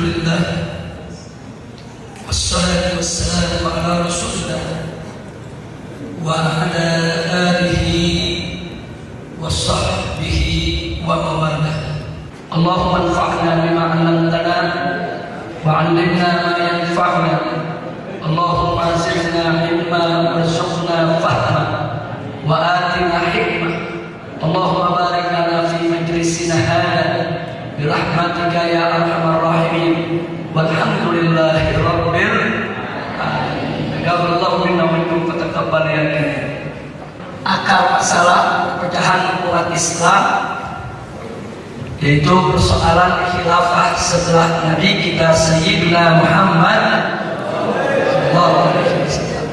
Alhamdulillah, wassalatu wassalamu ala Rasulillah wa ala alihi wa sahbihi wa mawalah. Allahumma anfa'na bima 'allamtana wa 'allimna ma yanfa'una. Allahumma zidna ilma warzuqna fahma wa atina hikmah. Allahumma barik lana fi majlisina hadha birahmatika ya arhamar rahimin. Walhamdulillahi rabbil alamin. Taqabbalallahu minna wa minkum wa taqabbal ya karim. Akar masalah perpecahan umat Islam yaitu persoalan khilafah setelah Nabi kita Sayyidina Muhammad sallallahu alaihi wasallam.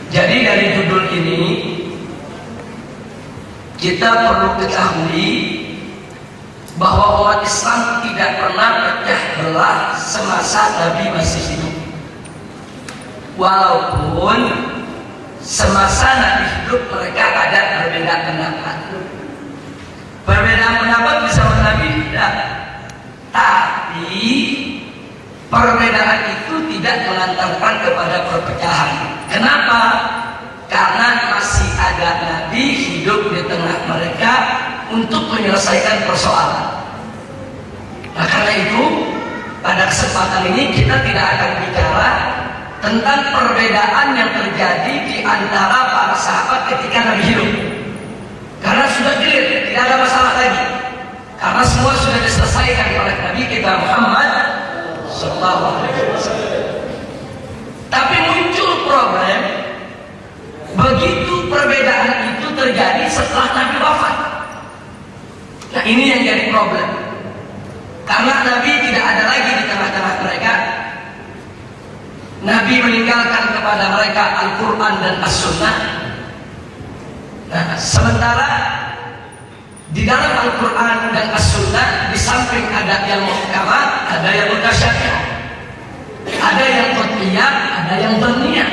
Jadi dari judul ini kita perlu ketahui bahwa umat Islam tidak pernah pecah belah semasa Nabi masih hidup. Walaupun semasa Nabi hidup mereka ada perbedaan pendapat. Perbedaan pendapat bersama Nabi tidak. Tapi perbedaan itu tidak mengantarkan kepada perpecahan. Kenapa? Karena masih ada Nabi hidup di tengah mereka untuk menyelesaikan persoalan. Nah, karena itu pada kesempatan ini kita tidak akan bicara tentang perbedaan yang terjadi di antara para sahabat ketika Nabi hidup. Karena sudah clear, tidak ada masalah lagi. Karena semua sudah diselesaikan oleh Nabi kita Muhammad sallallahu alaihi wasallam. Tapi muncul problem begitu perbedaan itu terjadi setelah Nabi wafat. Nah, ini yang jadi problem. Karena Nabi tidak ada lagi di tengah-tengah mereka. Nabi meninggalkan kepada mereka Al-Quran dan As-Sunnah. Nah, sementara di dalam Al-Quran dan As-Sunnah di samping ada yang muhkamat, ada yang mutasyabihat, ada yang qat'iyah, ada yang dhaniyah.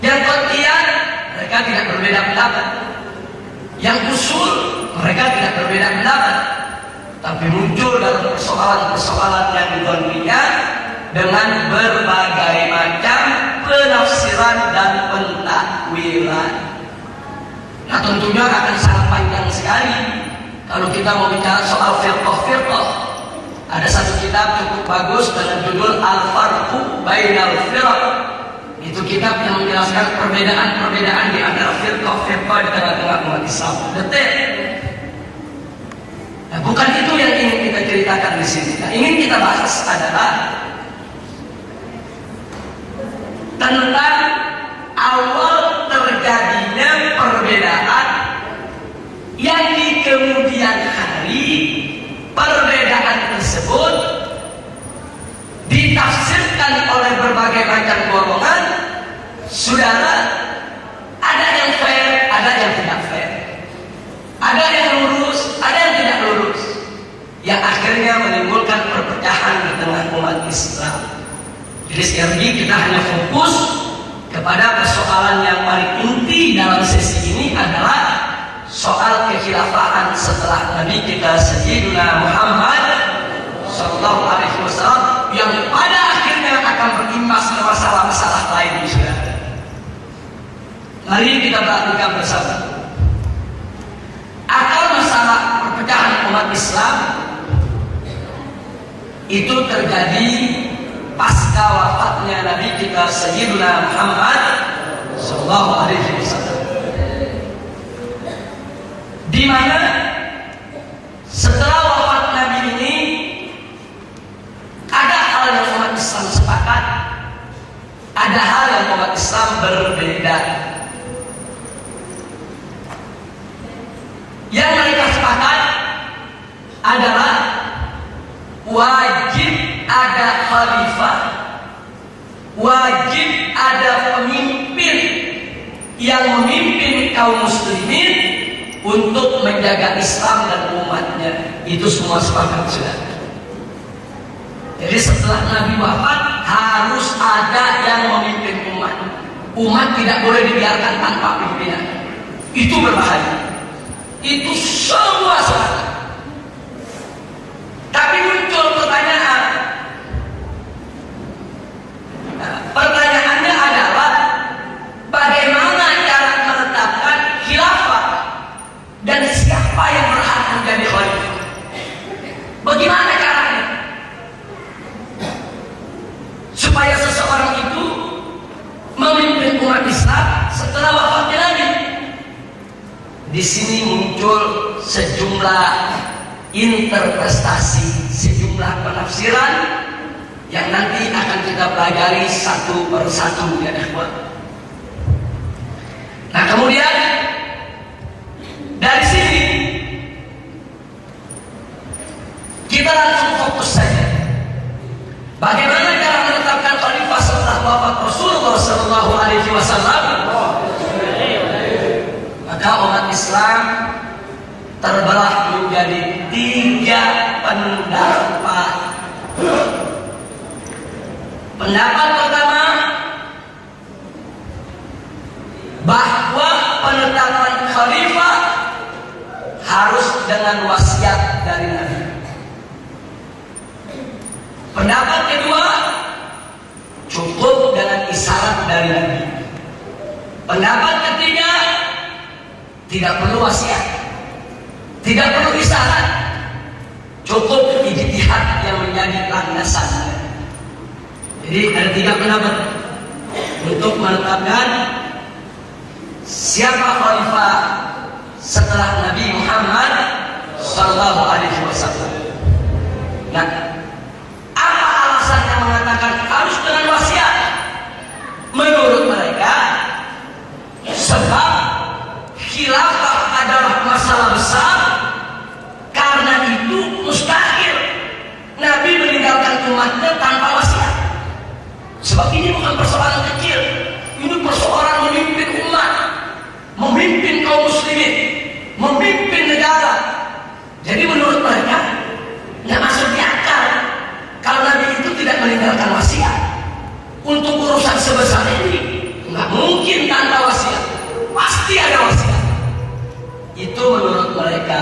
Yang qat'iyah mereka tidak berbeda pendapat. Yang usul mereka tidak berbeda pendapat, tapi muncul dalam persoalan-persoalan yang dhaniyah dengan berbagai macam penafsiran dan pentakwilan. Nah, tentunya akan sangat panjang sekali kalau kita mau bicara soal firqah. Ada satu kitab cukup bagus dengan judul Al-Farqu Bainal Firaq. Itu kitab yang menjelaskan perbedaan-perbedaan di antara firqah di tengah-tengah umat Islam. Detail. Nah, bukan itu yang ingin kita ceritakan di sini. Nah, ingin kita bahas adalah tentang awal terjadinya perbedaan yang di kemudian hari perbedaan tersebut ditafsirkan oleh berbagai macam golongan. Saudara, ada yang fair, ada yang tidak fair, ada yang lurus, ada yang tidak lurus, yang akhirnya menimbulkan perpecahan di tengah umat Islam. Jadi sekali lagi kita hanya fokus kepada persoalan yang paling inti dalam sesi ini adalah soal kekhilafahan setelah Nabi kita Sayyidina Muhammad sallallahu alaihi wasallam yang pada akhirnya akan berimbas ke masalah-masalah lain. Mari kita perhatikan bersama. Akar masalah perpecahan umat Islam itu terjadi pasca wafatnya Nabi kita Sayyidina Muhammad sallallahu alaihi wasallam, di mana setelah wafat Nabi ini ada hal yang umat Islam sepakat, ada hal yang umat Islam berbeda. Yang mereka sepakat adalah wajib ada khalifah, wajib ada pemimpin yang memimpin kaum muslimin untuk menjaga Islam dan umatnya. Itu semua sepakat sudah. Jadi setelah Nabi wafat harus ada yang memimpin umat. Umat tidak boleh dibiarkan tanpa pimpinan. Itu berbahaya. Itu semua sepakat. Tapi muncul di sini muncul sejumlah interpretasi, sejumlah penafsiran yang nanti akan kita pelajari satu persatu ya ikhwan. Nah kemudian dari sini kita langsung fokus saja. Bagaimana cara menetapkan khalifah setelah wafat Rasulullah Sallallahu Alaihi Wasallam? Maka umat Islam terbelah menjadi 3 pendapat. Pendapat pertama, bahwa penetapan khalifah harus dengan wasiat dari Nabi. Pendapat kedua, cukup dengan isyarat dari Nabi. Pendapat ketiga, tidak perlu wasiat, tidak perlu isyarat, cukup ijtihad yang menjadi landasan. Jadi ada 3 pendapat untuk menetapkan siapa khalifah setelah Nabi Muhammad Sallallahu Alaihi Wasallam. Nah, apa alasan yang mengatakan harus dengan wasiat? Menurut mereka, sebab khilafah adalah masalah besar, karena itu mustahil Nabi meninggalkan umatnya tanpa wasiat. Sebab ini bukan persoalan kecil, ini persoalan memimpin umat, memimpin kaum muslimin, memimpin negara. Jadi menurut mereka nggak masuk di akal kalau Nabi itu tidak meninggalkan wasiat. Untuk urusan sebesar ini nggak mungkin tanpa wasiat, pasti ada wasiat. Itu menurut mereka.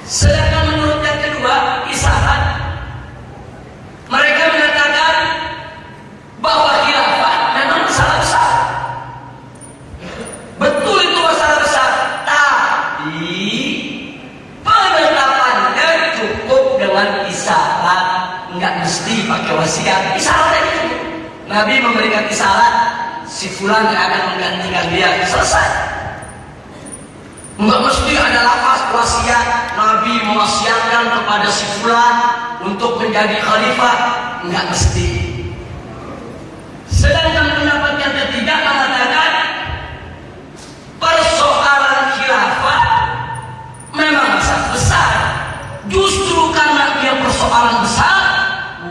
Sedangkan menurut yang kedua, isyarat, mereka mengatakan bahwa khilafah memang masalah besar. Betul itu masalah besar, tapi penetapannya cukup dengan isyarat, nggak mesti pakai wasiat. Isyarat itu Nabi memberikan isyarat, si fulan yang akan menggantikan dia, selesai. Nggak mesti ada lafaz wasiat, Nabi mewasiatkan kepada si fulan untuk menjadi khalifah, nggak mesti. Sedangkan pendapat yang ketiga mengatakan persoalan khilafah memang sangat besar. Justru karena dia persoalan besar,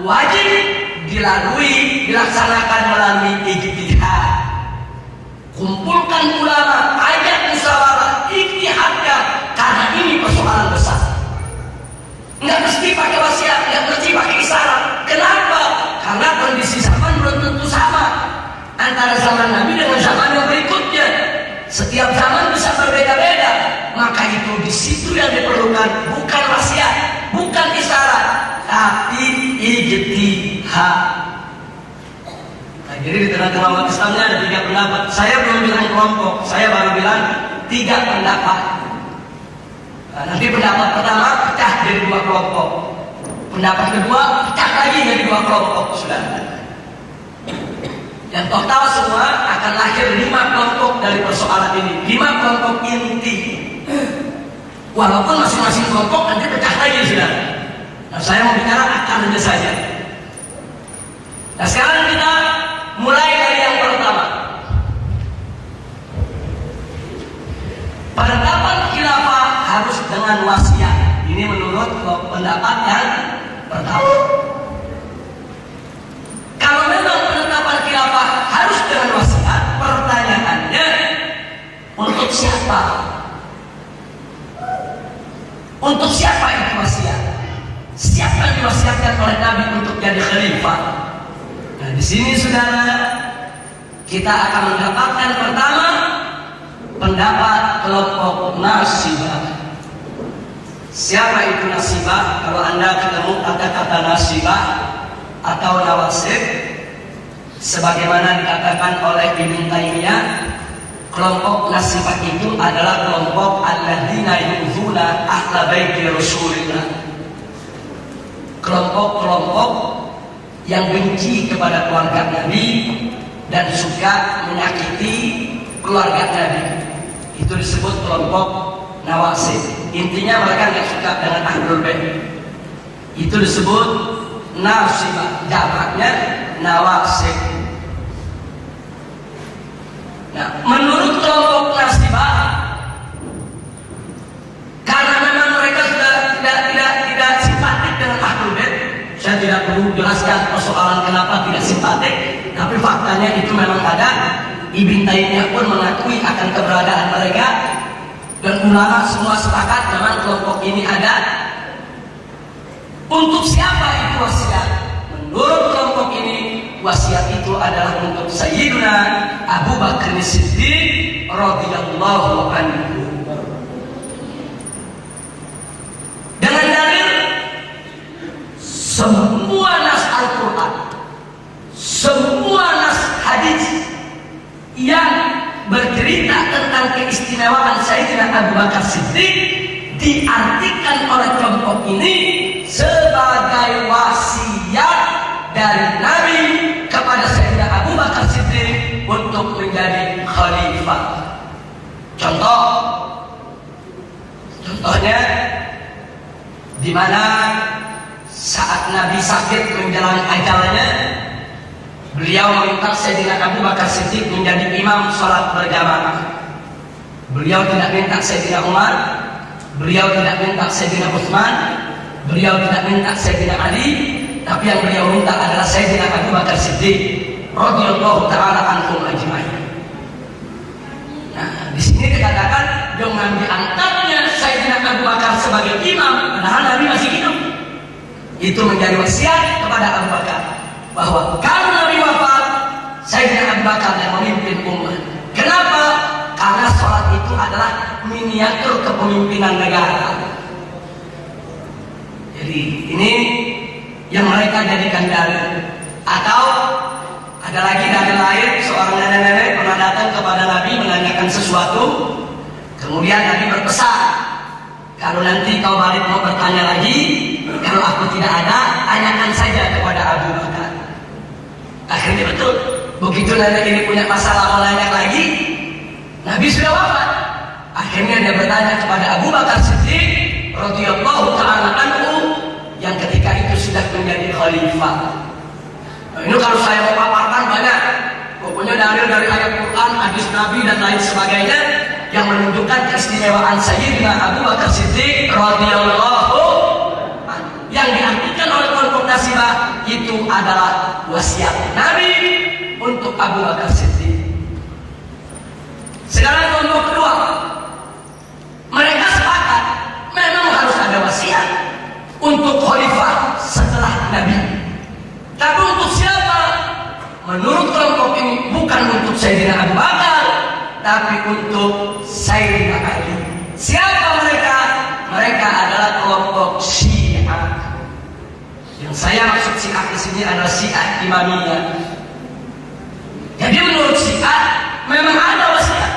wajib dilaksanakan melalui ijtihad. Kumpulkan ulama, ajak musyawarah, ijtihadkan, karena ini persoalan besar. Nggak mesti pakai wasiat, nggak mesti pakai isyarat. Kenapa? Karena kondisi zaman belum tentu sama antara zaman Nabi dengan zaman yang berikutnya. Setiap zaman bisa berbeda-beda. Maka itu di situ yang diperlukan bukan wasiat, bukan isyarat, tapi ijtihad. Nah, jadi di tengah-tengah umat Islamnya ada 3 pendapat. Saya belum bilang kelompok, saya baru bilang 3 pendapat. Nah, nanti pendapat pertama pecah jadi 2 kelompok. Pendapat kedua pecah lagi jadi 2 kelompok. Sudah. Yang total semua akan lahir 5 kelompok dari persoalan ini. 5 kelompok inti. Walaupun masing-masing kelompok nanti pecah lagi sudah. Nah, saya mau bicara akarnya saja. Nah, sekarang kita mulai dari yang pertama. Penetapan khilafah harus dengan wasiat. Ini menurut pendapat yang pertama. Kalau memang penetapan khilafah harus dengan wasiat, pertanyaannya untuk siapa? Untuk siapa itu wasiat? Siapa yang diwasiatkan oleh Nabi untuk jadi khalifah? Nah, di sini saudara, kita akan mendapatkan pertama pendapat kelompok Nasibah. Siapa itu Nasibah? Kalau Anda ketemu kata-kata Nasibah atau Nawasib, sebagaimana dikatakan oleh Ibnu Taimiyah, kelompok Nasibah itu adalah kelompok alladzina yu'dzuna ahla baiti Rasulillah. Kelompok-kelompok yang benci kepada keluarga Nabi dan suka menyakiti keluarga Nabi. Itu disebut kelompok Nawasib. Intinya mereka nggak suka dengan Ahlul Bait. Itu disebut Nasibah, jamaknya Nawasib. Nah, menurut kelompok Nasibah, karena memang mereka sudah tidak simpatik dengan Ahlul Bait, saya tidak perlu jelaskan persoalan kenapa tidak simpatik, tapi faktanya itu memang ada. Ibn Taimiyah pun mengakui akan keberadaan mereka, dan ulama semua sepakat memang kelompok ini ada. Untuk siapa itu wasiat? Menurut kelompok ini, wasiat itu adalah untuk Sayyidina Abu Bakar Siddiq radhiyallahu anhu. Dengan dalil semua nas Al-Quran, semua nas hadis yang bercerita tentang keistimewaan Sayyidina Abu Bakar Siddiq diartikan oleh kelompok ini sebagai wasiat dari Nabi kepada Sayyidina Abu Bakar Siddiq untuk menjadi khalifah. Contohnya di mana saat Nabi sakit menjelang ajalnya, beliau meminta Sayyidina Abu Bakar Siddiq menjadi imam sholat berjamaah. Beliau tidak minta Sayyidina Umar, beliau tidak minta Sayyidina Utsman, beliau tidak minta Sayyidina Ali, tapi yang beliau minta adalah Sayyidina Abu Bakar Siddiq radhiyallahu taala anhum ajma'in. Nah, di sini dikatakan dengan diangkatnya Sayyidina Abu Bakar sebagai imam, padahal Nabi masih hidup, itu menjadi wasiat kepada Abu Bakar bahwa kalau Nabi wafat, Sayyidina Abu Bakar yang memimpin umat. Kenapa? Karena sholat itu adalah miniatur kepemimpinan negara. Jadi ini yang mereka jadikan dalil. Atau ada lagi dalil lain, seorang nenek-nenek pernah datang kepada Nabi menanyakan sesuatu, kemudian Nabi berpesan, kalau nanti kau balik mau bertanya lagi, kalau aku tidak ada, tanyakan saja kepada Abu Bakar. Akhirnya betul, begitu nenek ini punya masalah mau nanya lagi, Nabi sudah wafat. Akhirnya dia bertanya kepada Abu Bakar Siddiq radhiyallahu taala anhu yang ketika itu sudah menjadi khalifah. Nah, ini kalau saya mau paparkan banyak, pokoknya dalil dari ayat Quran, hadis Nabi dan lain sebagainya yang menunjukkan keistimewaan Sayyidina Abu Bakar Siddiq radhiyallahu anhu. Yang diartikan oleh kelompok Nasibah itu adalah wasiat Nabi untuk Abu Bakar Siddiq. Sekarang kelompok kedua, mereka sepakat memang harus ada wasiat untuk khalifah setelah Nabi. Tapi untuk siapa? Menurut kelompok ini bukan untuk Sayyidina Abu Bakar, tapi untuk Sayyidina Ali. Siapa mereka? Mereka adalah kelompok Syiah. Yang saya maksud Syiah di sini adalah Syiah Imamiyah. Jadi menurut Syiah memang ada wasiat.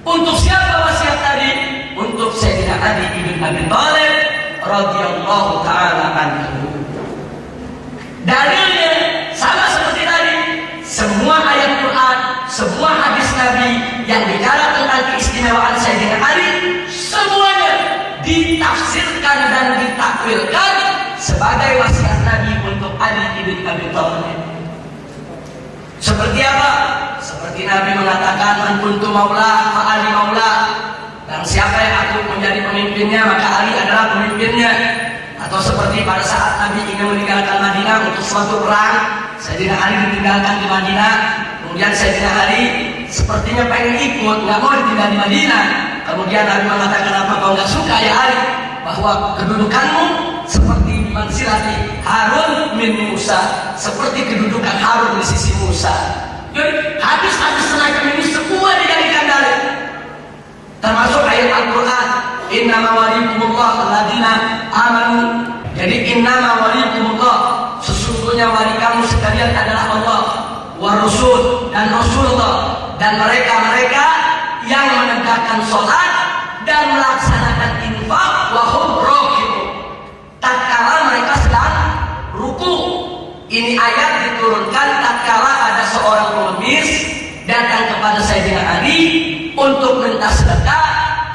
Untuk siapa wasiat tadi? Untuk Sayyidina Ali bin Abi Thalib radhiyallahu taala anhu. Dalilnya sama seperti tadi. Semua ayat Quran, semua hadis Nabi yang bicara tentang keistimewaan Sayyidina Ali, semuanya ditafsirkan dan ditakwilkan sebagai wasiat Nabi untuk Ali bin Abi Thalib. Seperti apa? Seperti Nabi mengatakan, "Man kuntu maula fa Ali maula." Dan siapa yang aku menjadi pemimpinnya, maka Ali adalah pemimpinnya. Atau seperti pada saat Nabi ingin meninggalkan Madinah untuk suatu perang, Sayyidina Ali ditinggalkan di Madinah. Kemudian Sayyidina Ali sepertinya pengen ikut, nggak mau ditinggal di Madinah. Kemudian Nabi mengatakan, "Apa kau nggak suka ya Ali, bahwa kedudukanmu seperti mansilati Harun min Musa, seperti kedudukan Harun di sisi Musa." Jadi hadis-hadis semacam ini semua dijadikan dalil. Termasuk ayat Al-Quran, "Innama walikumullah alladziina amanu." Jadi innama walikumullah, sesungguhnya wali kamu sekalian adalah Allah, wa Rasul dan Rasulullah, dan mereka-mereka yang menegakkan sholat dan melaksanakan infak, wa hum raki'un, tatkala mereka sedang ruku. Ini ayat diturunkan tatkala ada seorang pengemis datang kepada Sayyidina Ali untuk minta sedekah.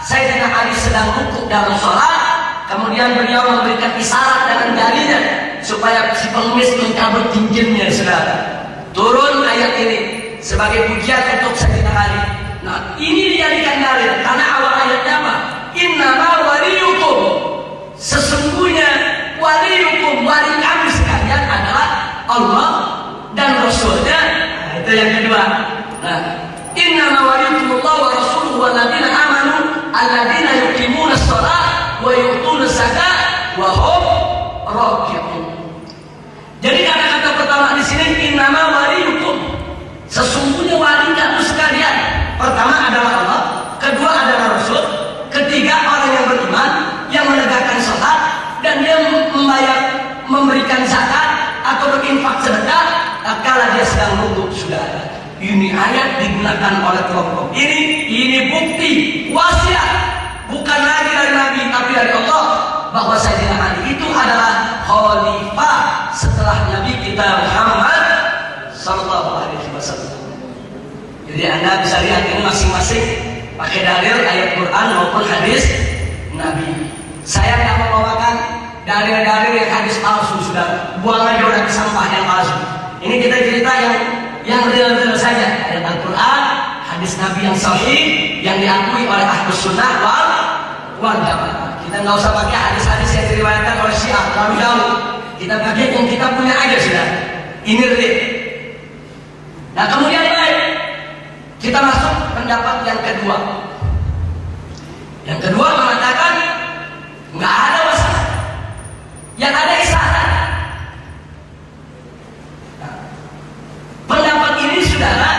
Sayyidina Ali sedang rukuk dalam sholat, kemudian beliau memberikan isyarat dengan jarinya supaya si pengemis mencabut cincinnya. Saudara, turun ayat ini sebagai pujian untuk Sayyidina Ali. Nah, ini dijadikan dalil karena awal ayatnya apa? Innama waliyukum, sesungguhnya waliyukum, wali kami sekalian adalah Allah dan Rasulnya. Nah, itu yang kedua. Nah, innama waliyukumullah wa rasuluhu walladzina amanu alladzina yuqimuna shalah wa yu'tuna zakat wa hum raki'un. Jadi kata-kata pertama di sini innama waliyukum, sesungguhnya wali kamu sekalian. Pertama adalah Allah, kedua adalah Rasul, ketiga orang yang beriman yang menegakkan sholat dan dia memberikan zakat atau berinfak sedekah kala dia sedang rukuk. Saudara, ini ayat digunakan oleh kelompok ini bukti wasiat bukan lagi dari Nabi tapi dari Allah bahwa Sayyidina Ali itu adalah khalifah setelah Nabi kita Muhammad sallallahu alaihi wasallam. Jadi Anda bisa lihat ini masing-masing pakai dalil ayat Quran maupun hadis Nabi. Saya tidak membawakan dalil-dalil yang hadis palsu, sudah buang aja udah ke sampah yang palsu. Ini kita cerita yang real-real saja, ayat Al-Quran, hadis Nabi yang sahih yang diakui oleh Ahlus Sunnah wal Jamaah. Kita nggak usah pakai hadis-hadis yang diriwayatkan oleh Syiah terlalu jauh. Kita pakai yang kita punya aja sudah. Ini real. Nah kemudian baik, kita masuk pendapat yang kedua. Yang kedua mengatakan nggak ada masalah, yang ada isyarat. Nah, pendapat ini saudara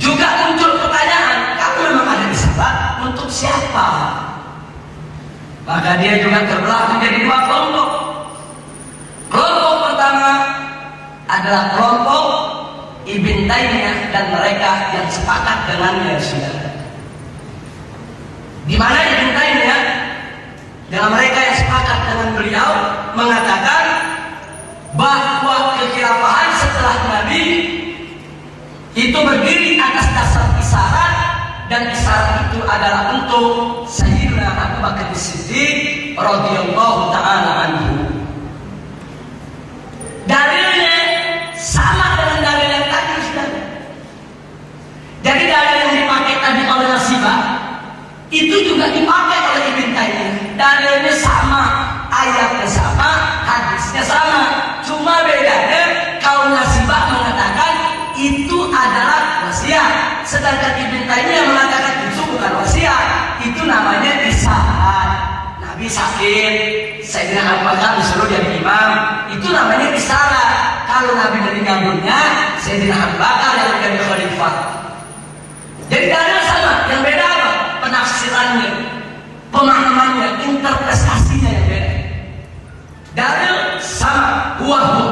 juga muncul pertanyaan, kalau memang ada isyarat untuk siapa? Maka dia juga terbelah menjadi dua kelompok. Kelompok pertama adalah kelompok Ibn Taimiyah dan mereka yang sepakat dengannya, saudara. Di mana Ibn Taimiyah dengan mereka yang sepakat dengan beliau mengatakan bahwa kekhilafahan setelah Nabi itu berdiri atas dasar isyarat, dan isyarat itu adalah untuk Sayyidina Abu Bakar As-Siddiq radhiyallahu taala anhu. Dalilnya sama dengan dalil yang tadi, saudara. Jadi dalil yang dipakai tadi oleh Nasibah itu juga dipakai oleh Ibn Taimiyah. Dalilnya sama, ayatnya sama, hadisnya sama. Cuma bedanya kaum Nasibah mengatakan itu adalah wasiat, sedangkan Ibn Taimiyah mengatakan itu bukan wasiat, itu namanya isyarat. Nabi sakit, Sayyidina Abu Bakar disuruh jadi imam, itu namanya isyarat. Kalau Nabi meninggal dunia, Sayyidina Abu Bakar yang menjadi khalifah. Jadi dalil sama, yang beda apa? Penafsirannya, pemahamannya, interpretasinya yang beda. Dalil sama, huwahu.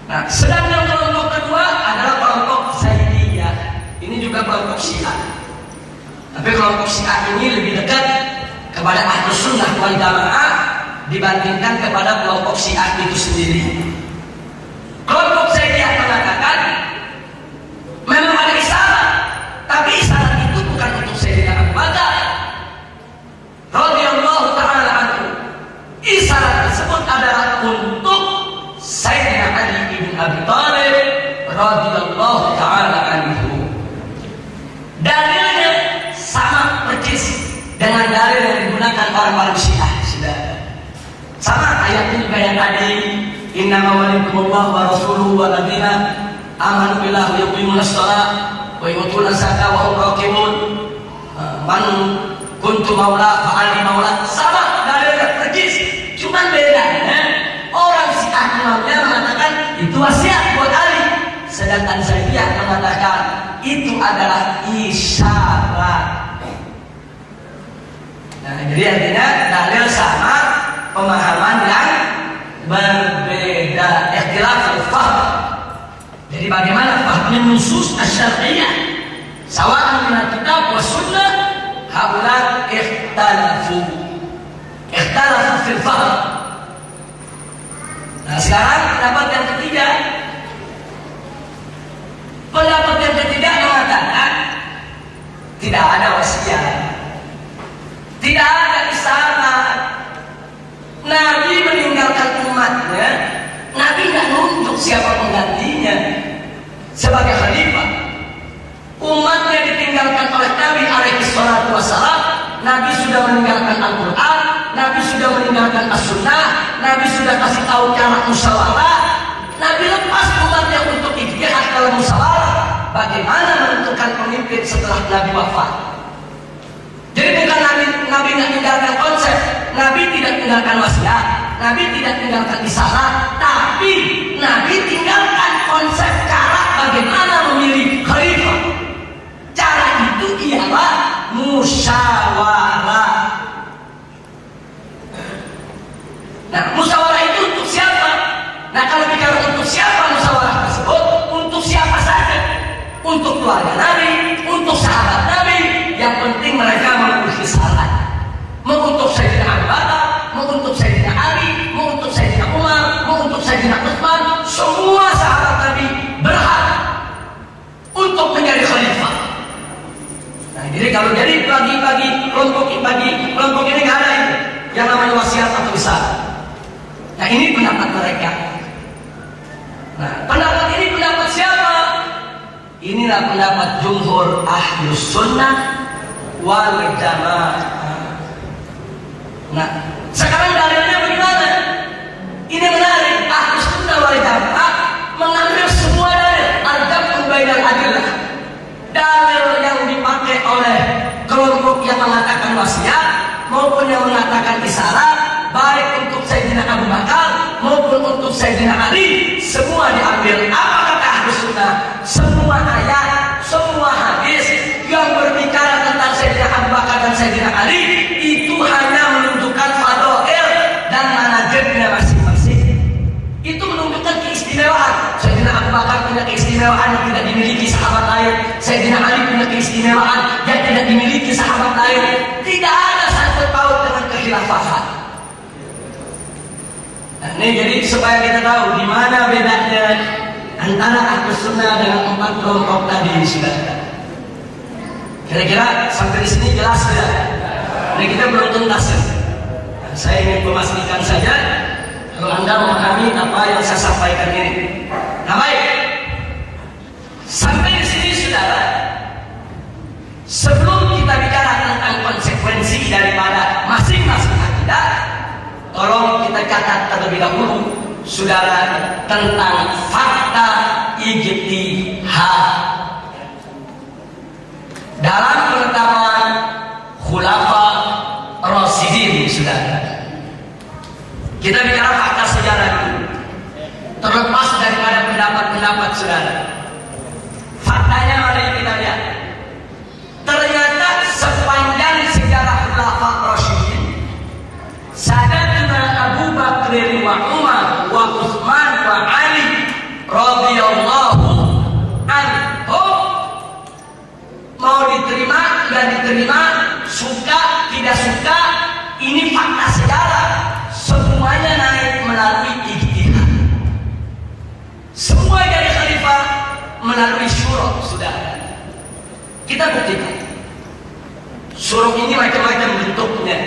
Nah, sedangkan kelompok kedua adalah kelompok Zaidiyah. Ini juga kelompok Syiah. Tapi kelompok Syiah ini lebih dekat kepada Ahlus Sunnah wal Jamaah dibandingkan kepada kelompok Syiah itu sendiri. Kelompok Zaidiyah mengatakan memang ada isyarat, tapi isyarat itu bukan untuk Sayyidina Abu Bakar radhiyallahu taala anhu. Isyarat tersebut adalah untuk Sayyidina Ali bin Abi Thalib radhiyallahu taala anhu. Dalilnya sama persis dengan dalil yang digunakan orang-orang Syiah, saudara. Sama ayatnya juga yang tadi, innama waliyukumullah wa rasuluhu walladzina amanu billahi wa yuqimuna shalah wa yu'tuna zakata wa hum raki'un. Man kuntu maula fa'ali maula. Sama dalilnya persis, cuma bedanya orang Syiah imamnya mengatakan itu wasiat buat Ali, sedangkan Zaidiyah mengatakan itu adalah isyarat. Nah, jadi artinya dalil sama, pemahaman yang berbeda, ikhtilaful fahm. Jadi bagaimana fahmnya nusus asy-syar'iyyah? Sawa'an min kitab wa sunnah, haula ikhtalafu fil fahm. Nah, sekarang pendapat yang ketiga. Pendapat yang ketiga mengatakan tidak ada wasiat, tidak ada isyarat. Nabi meninggalkan umatnya, Nabi nggak nunjuk siapa penggantinya sebagai khalifah. Umatnya ditinggalkan oleh Nabi alaihi salatu wassalam. Nabi sudah meninggalkan Al-Quran, Nabi sudah meninggalkan As-Sunnah, Nabi sudah kasih tahu cara musyawarah. Nabi lepas umatnya untuk ijtihad dalam musyawarah. Bagaimana menentukan pemimpin setelah Nabi wafat? Jadi bukan Nabi tidak tinggalkan konsep, Nabi tidak tinggalkan wasiat, Nabi tidak tinggalkan isyarat, tapi Nabi tinggalkan konsep cara bagaimana memilih khalifah. Cara itu ialah musyawarah. Nah, musyawarah itu untuk siapa? Nah, kalau bicara untuk siapa musyawarah tersebut, untuk siapa saja? Untuk keluarga Nabi, untuk sahabat Nabi. Yang penting mereka memenuhi syarat. Mau untuk Sayyidina Abu Bakar, mau untuk Sayyidina Ali, mau untuk Sayyidina Umar, mau untuk Sayyidina Utsman, semua sahabat Nabi berhak untuk menjadi khalifah. Nah, jadi kalau jadi bagi kelompok ini nggak ada itu yang namanya wasiat atau isyarat. Nah, ini pendapat mereka. Nah, pendapat ini pendapat siapa? Inilah pendapat jumhur ahlus sunnah wal jamaah. Nah, sekarang dalilnya bagaimana? Ini menarik. Ahlus sunnah wal jamaah mengambil semua dalil al-jam'u bainal adillah. Dalil yang dipakai oleh kelompok yang mengatakan wasiat maupun yang mengatakan isyarat, baik untuk Sayyidina Abu Bakar maupun untuk Sayyidina Ali, semua diambil. Apa kata Ahlus Sunnah? Semua ayat, semua hadis yang berbicara tentang Sayyidina Abu Bakar dan Sayyidina Ali itu hanya menunjukkan fadail dan manaqibnya masing-masing. Itu menunjukkan keistimewaan. Sayyidina Abu Bakar punya keistimewaan yang tidak dimiliki sahabat lain. Sayyidina Ali punya keistimewaan yang tidak dimiliki sahabat lain. Tidak ada sangkut paut dengan kekhilafahan. Nah, ini jadi supaya kita tahu di mana bedanya antara Ahlus Sunnah dengan 4 kelompok tadi sudah. Kira-kira sampai di sini jelas sudah. Ini kita belum tuntas. Nah, saya ingin memastikan saja kalau Anda memahami apa yang saya sampaikan ini. Nah, baik. Sampai di sini saudara. Sebelum kita bicara tentang konsekuensi daripada masing-masing akidah, tolong kita catat terlebih dahulu, saudara, tentang fakta ijtihad dalam penetapan khulafa rasyidin, saudara. Kita bicara fakta sejarah dulu, terlepas daripada pendapat-pendapat saudara. Faktanya mari kita lihat. Ternyata sepanjang sejarah khulafa rasyidin, Sayyidina Abu Bakar wa Umar wa Utsman wa Ali radhiyallahu anhum, mau diterima nggak diterima, suka tidak suka, ini fakta sejarah. Semuanya naik melalui ijtihad. Semua jadi khalifah melalui syuro, sudah. Kita buktikan. Syuro ini macam-macam bentuknya.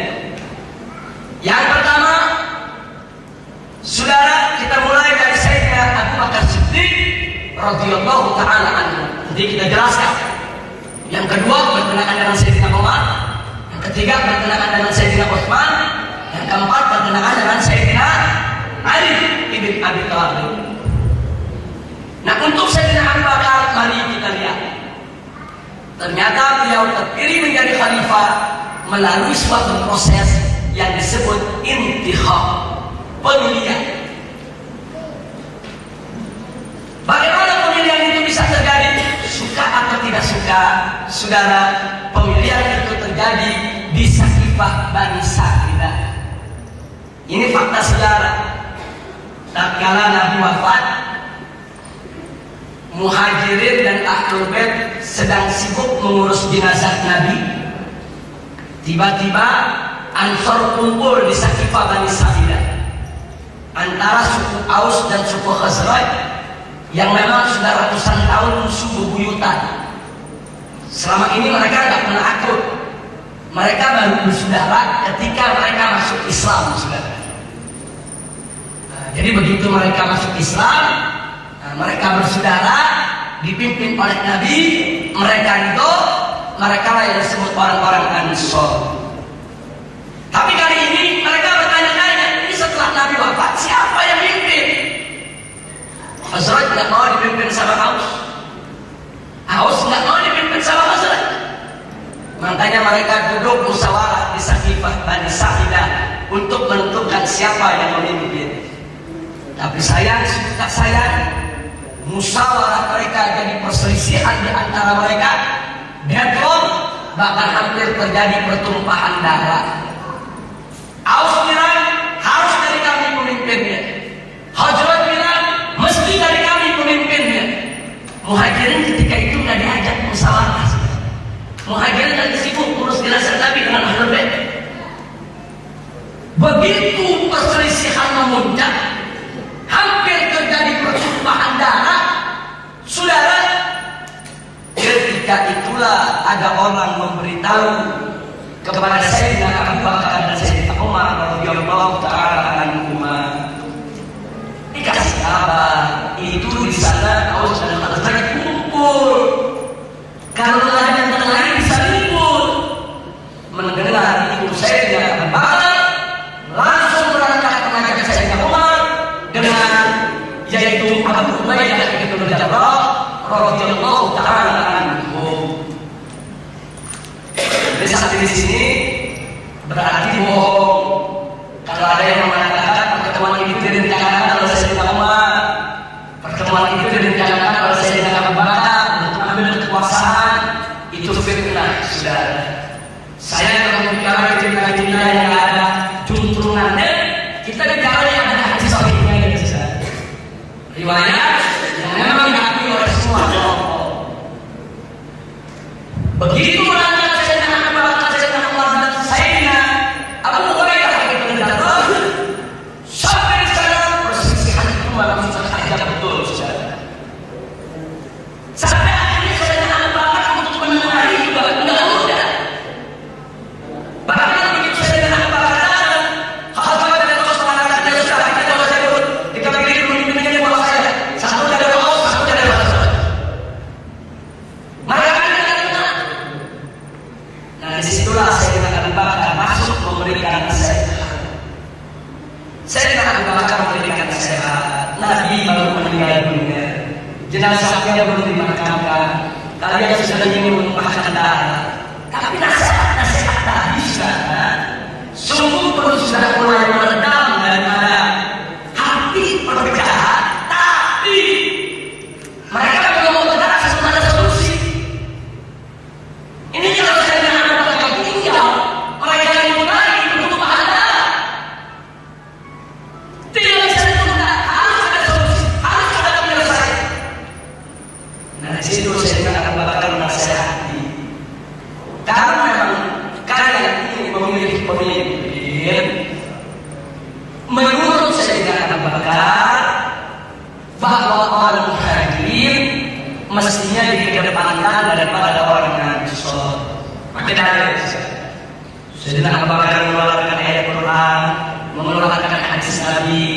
Yang pertama, saudara, kita mulai dari Sayyidina Abu Bakar Siddiq radhiyallahu taala anhu. Nanti kita jelaskan. Yang kedua berkenaan dengan Sayyidina Umar, yang ketiga berkenaan dengan Sayyidina Utsman, yang keempat berkenaan dengan Sayyidina Ali ibn Abi Thalib. Nah, untuk Sayyidina Abu Bakar mari kita lihat. Ternyata beliau terpilih menjadi khalifah melalui suatu proses yang disebut intikhab, pemilihan. Bagaimana pemilihan itu bisa terjadi? Suka atau tidak suka, saudara, pemilihan itu terjadi di Saqifah Bani Sa'idah. Ini fakta sejarah. Tatkala Nabi wafat, Muhajirin dan Ahlul Bait sedang sibuk mengurus jenazah Nabi. Tiba-tiba Ansor kumpul di Saqifah Bani Sa'idah, antara suku Aus dan suku Khazraj yang memang sudah ratusan tahun musuh bebuyutan. Selama ini mereka tidak pernah akur. Mereka baru bersaudara ketika mereka masuk Islam, saudara. Jadi begitu mereka masuk Islam, mereka bersaudara, dipimpin oleh Nabi, mereka itu, mereka yang disebut orang-orang Ansor. Tapi kali ini mereka bertanya-tanya, ini setelah Nabi wafat, siapa yang mimpin? Khazraj tidak mau dipimpin sama Aus. Aus tidak mau dipimpin sama Khazraj. Makanya mereka duduk musyawarah di Saqifah Bani Sa'idah untuk menentukan siapa yang memimpin. Tapi sayang, tak sayang, musyawarah mereka jadi perselisihan di antara mereka. Deadlock, bahkan hampir terjadi pertumpahan darah. Aus bilang harus dari kami pemimpinnya. Khazraj bilang mesti dari kami pemimpinnya. Muhajirin ketika itu nggak diajak musyawarah. Muhajirin lagi sibuk urus jenazah Nabi dengan Ahlul Bait. Begitu perselisihan memuncak, hampir terjadi pertumpahan darah, saudara. Ketika itulah ada orang memberitahu kepada Sayyidina Abu Bakar dan Sayyidina Umar radhiyallahu taala anhuma. Dikasih kabar itu di sana Aus dan Khazraj kumpul. Kalau ada yang lain bisa kumpul. Mendengar itu Sayyidina Abu Bakar langsung berangkat mengajak Sayyidina Umar dengan yaitu Abu Ubaidah bin Jarrah radhiyallahu taala anhu. Jadi saat di sini berarti bohong kalau ada yang mengatakan pertemuan itu direncanakan oleh Sayyidina Umar, pertemuan itu direncanakan oleh Sayyidina Abu Bakar untuk ambil kekuasaan. Itu fitnah, saudara. Saya kalau bicara cerita-cerita yang ada juntrungannya, kita bicara yang ada hadis sahihnya ya, saudara. Riwayat yang memang diakui oleh semua kelompok. Begitu berangkat Sayyidina Abu Bakar, Sayyidina Umar dan Sayyidina Abu Ubaidah bin Jarrah sampai di sana perselisihan itu malah saja betul, saudara. Sampai akhirnya Sayyidina Abu Bakar untuk menengahi juga tidak mudah. Bahkan begitu Sayyidina Abu Bakar datang, Khazraj dan Aus mengatakan dia sudah kita bawa saya dulu, kita pilih dulu pimpinannya bawa saya. Satu dari Aus, satu dari Khazraj. Mereka tidak benar. Nah disitulah Sayyidina Abu Bakar masuk memberikan nasihat. Sayyidina Abu Bakar memberikan nasihat. Nabi baru meninggal dunia, jenazahnya belum dimakamkan, kalian sudah ingin menumpahkan darah. Tapi nasihat tadi sungguh perlu sudah mulai meredam daripada hati perbedaan. Tapi mereka belum mengenal sebenarnya solusi. Ini kalau saya dengan anak-anak tinggal, mereka yang mulai pertumpahan darah. Tidak bisa ditunda, harus ada solusi, harus ada penyelesaian. Nah di situ saya akan bakal menasihati. Karena memang kalian ingin memilih pemimpin, menurut Sayyidina Abu Bakar bahwa orang Muhajirin mestinya dikedepankan daripada orang Ansor. Makin ada Sayyidina Abu Bakar mengeluarkan ayat Quran, mengeluarkan hadis Nabi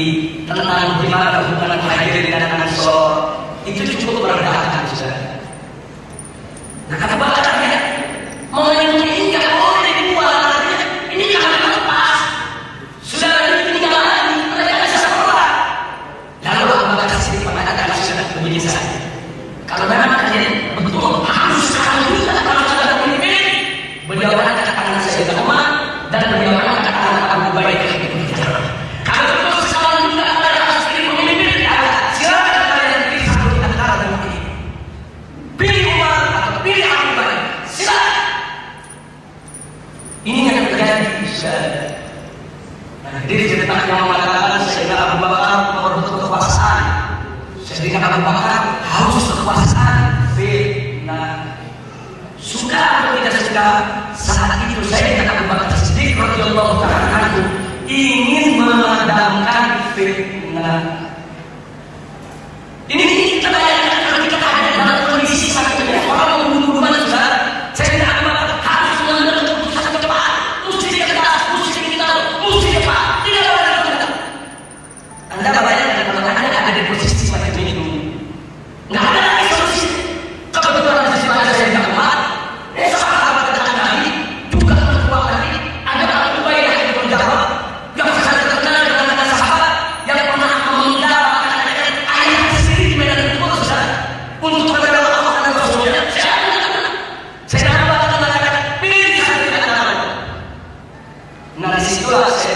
tentang bagaimana hubungan Muhajirin dan Ansor. Itu cukup meredakan, saudara. Nah, Abu Bakar mau yang ini nggak boleh dibuat, ini jangan lepas. Sudah ada ketinggalan, mereka bisa sekolah. Lalu Abu Bakar sendiri mengatakan sudah begini saja. Kalau memang kalian betul harus sekarang juga kalau sudah pemimpin, beliau angkat tangan Sayyidina Umar dan beliau angkat tangan Abu Ubaidah bin Jarrah. Kalau betul sekarang juga ada harus pilih pemimpin, silakan kalian pilih satu di antara dua ini. Pilih Umar atau pilih Abu Ubaidah, silakan. Ini yang terjadi. Nah, jadi ceritanya yang mengatakan Sayyidina Abu Bakar merebut kekuasaan, Sayyidina Abu Bakar harus kekuasaan. Nah, suka atau tidak suka, saat itu Sayyidina Abu Bakar Siddiq radhiyallahu taala anhu ingin memadamkan fitnah. Ini kita bayangkan kalau kita ada dalam kondisi sangat berat, orang membunuh saudara.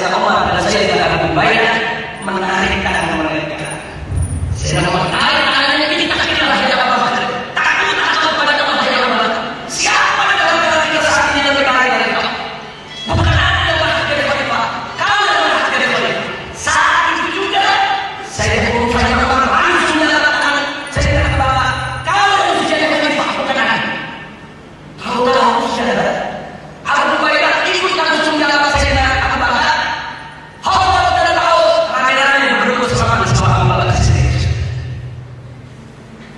Sayyidina Umar dan Sayyidina Abu Ubaidah menarik tangan mereka. Sayyidina Umar tarik tangannya, ini takutlah ya Abu Bakar, takut pada Allah ya Abu Bakar. Siapa di antara kita saat ini yang lebih baik dari kau? Bukan aku yang berhak jadi khalifah, kau yang berhak jadi khalifah. Saat itu juga Sayyidina Umar langsung menyatakan Sayyidina Abu Bakar, kau yang mesti jadi khalifah, bukan aku. Kau tahu saudara, Abu Ubaidah ikut langsung menyatakan Sayyidina Abu Bakar. Allah tidak tahu rame-rame berdua sama Abu Bakar sendiri.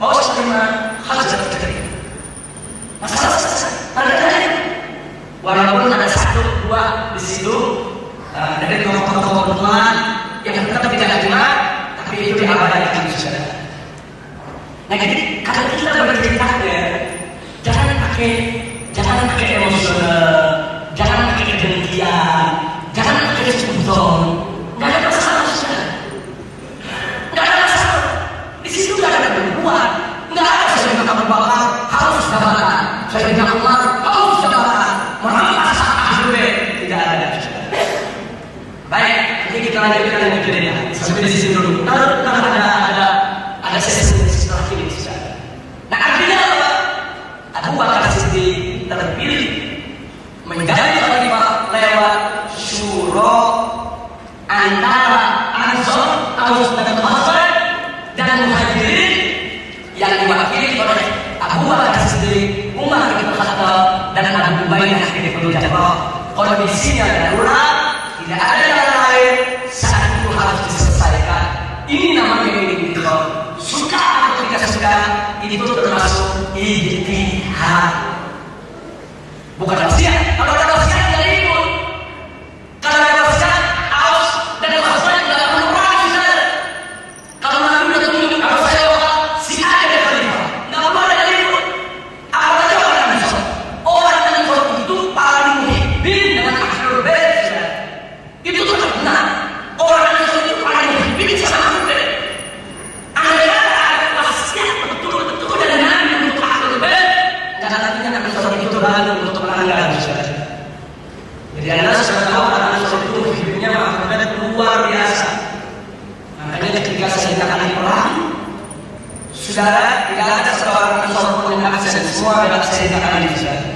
Oh, terima kasih terima. Masalah ada. Walaupun ada satu dua di situ dari tokoh-tokoh perempuan yang tetap tidak terima, tapi itu diabaikan saudara. Nah, jadi kalau kita bercerita jangan pakai emosional, jangan pakai kedengkian, jangan pakai sudon. Nggak ada masalah saudara. Nggak ada masalah. Di situ nggak ada perempuan, nggak ada Sayyidina Abu Bakar harus jabatan, Sayyidina Umar harus jabatan, Muhammad Ahli Bait tidak ada. Baik, ini kita lanjutkan ya. Sampai di sini dulu. Kalau ada sesi setelah ini saudara. Nah, artinya apa? Abu Bakar Siddiq terpilih menjadi khalifah lewat syuro antara Ansor, Aus dan Khazraj dan Muhajirin yang diwakili oleh Abu Bakar Siddiq, Umar bin Khattab dan Abu Ubaidah bin Jarrah. Kondisinya darurat, tidak ada yang lain, saat itu harus diselesaikan. Ini namanya itu. Suka atau tidak suka, itu termasuk ijtihad. Bukan wasiat. Kalau ada wasiat nggak ikut. Kalau ada wasiat, Aus dan Khazraj nggak perlu perang saudara. Kalau Nabi udah tunjuk, kalau saya wafat, si A yang khalifah, nggak perlu ada yang ikut. Apalagi orang Ansor. Orang Ansor itu paling muhibbin dengan Ahlul Bait saudara. Itu terkenal. Orang Ansor itu paling muhibbin sama Ahlul Bait. Ada wasiat betul-betul dari Nabi untuk Ahlul Bait. Karena nantinya Nabi SAW itu berlalu untuk melanggar saudara. Jadi anda sudah tahu anak Ansor itu hidupnya Ahlul luar biasa. Makanya ketika Sayyidina Ali perang, saudara, tidak ada seorang Ansor pun yang absen, semua adalah Sayyidina Ali saudara.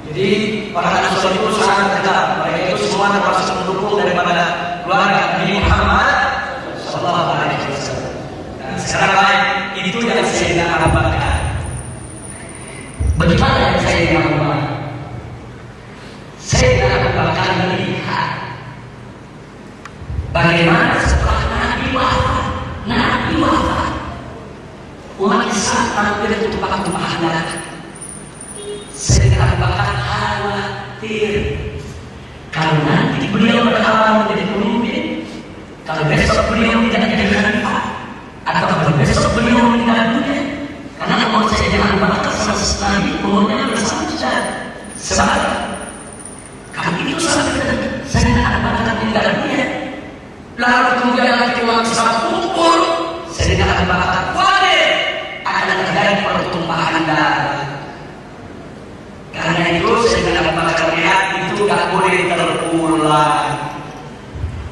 Jadi orang Ansor itu sangat dekat, mereka itu semua termasuk pendukung daripada keluarga Nabi Muhammad Sallallahu Alaihi Wasallam. Dan sekarang baik, itu yang Sayyidina Abu Bakar. Bagaimana yang Sayyidina Abu Bakar? Sayyidina Abu Bakar melihat bagaimana setelah Nabi wafat, umat Islam tampil untuk tumpah darah. Sayyidina Abu Bakar khawatir kalau nanti beliau berhalangan menjadi pemimpin, kalau besok beliau tidak jadi khalifah, atau kalau besok beliau meninggal dunia. Karena umur Sayyidina Abu Bakar sama Nabi umurnya bersama saudara. Sebab kalau itu sampai Sayyidina Abu Bakar meninggal dunia, lalu kemudian nanti umat Islam kumpul, Sayyidina Abu Bakar khawatir akan terjadi pertumpahan darah. Karena itu Sayyidina Abu Bakar melihat itu tidak boleh terulang.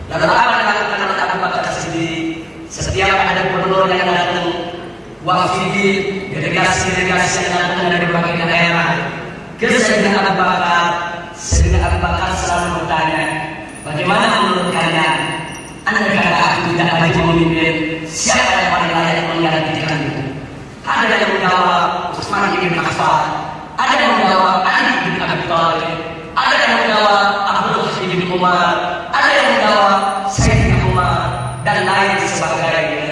Lalu apa yang dilakukan oleh Abu Bakar Siddiq? Setiap ada gubernur yang datang, wafidin, delegasi-delegasi yang datang dari berbagai daerah ke Sayyidina Abu Bakar, Sayyidina Abu Bakar selalu bertanya, bagaimana menurut kalian? Anda kata aku tidak lagi memimpin, siapa yang paling layak menggantikan itu? Ada yang menjawab Utsman bin Affan, ada yang menjawab Ali bin Abi Thalib, ada yang menjawab Abdullah bin Umar, ada yang menjawab Sayyidina Umar dan lain sebagainya.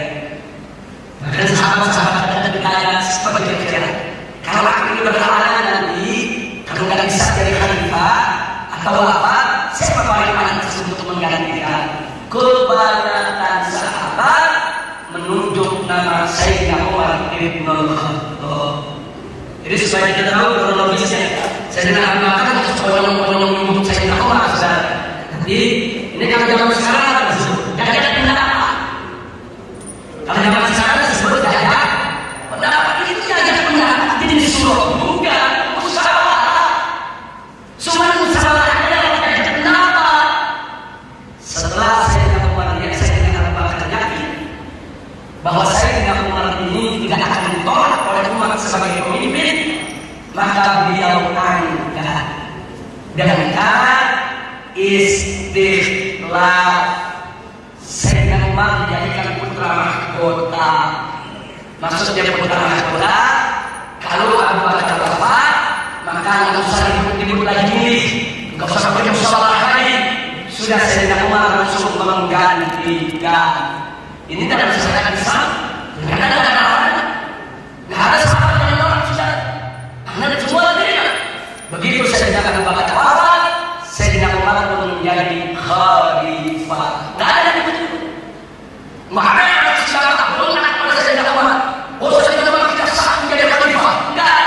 Dan sahabat-sahabat ada bertanya seperti kira-kira, kalau aku ini berhalangan nanti, kalau nggak bisa jadi khalifah atau apa, siapa paling pantas untuk menggantikan? Kebanyakan sahabat menunjuk nama Sayyidina Umar bin Khattab. Jadi supaya kita tahu kronologisnya, Sayyidina Abu Bakar itu seorang menunjuk Sayyidina Umar saudara. Jadi ini kalau zaman sekarang disebut jajakan pendapat. Kalau zaman sekarang disebut jajakan pendapat, itu jajakan pendapat. Jadi disuruh bukan musyawarah. Cuma musyawarah adalah jajakan pendapat. Setelah Sayyidina Umar lihat Sayyidina Abu Bakar yakin bahwa Sayyidina Umar ini tidak akan ditolak oleh umat sebagai pemimpin, maka beliau angkat dengan cara istiqlal. Sayyidina Umar dijadikan putra mahkota. Maksudnya putra mahkota, kalau Abu Bakar wafat, maka nggak usah ribut-ribut lagi, nggak usah pergi musawarah lagi. Sudah Sayyidina Umar langsung menggantikan. Ini tidak bisa saya Islam. Nggak ada sahabat yang menolak sudah. Karena semua tidak. Begitu Sayyidina Abu Bakar wafat, Sayyidina Umar pun menjadi khalifah. Nggak ada yang begitu. Nggak ada yang secara tak benar pada Sayyidina Umar. Oh, Sayyidina Umar tidak sah menjadi khalifah. Nggak.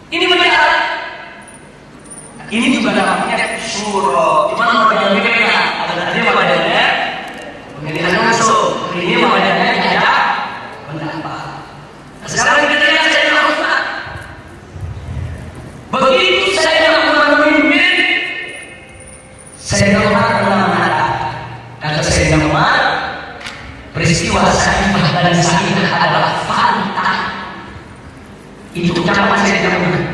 Ini benar. Ini juga namanya syuro. Cuma badannya beda. Ada tadi badannya pemilihan langsung. Ini badannya ada pendapat. Sekarang kita lihat Sayyidina Utsman. Begitu Sayyidina Umar memimpin, Sayyidina Umar pernah mengatakan, kata Sayyidina Umar, peristiwa Saifah dan Sa'idah adalah fantah. Itu ucapan Sayyidina Umar.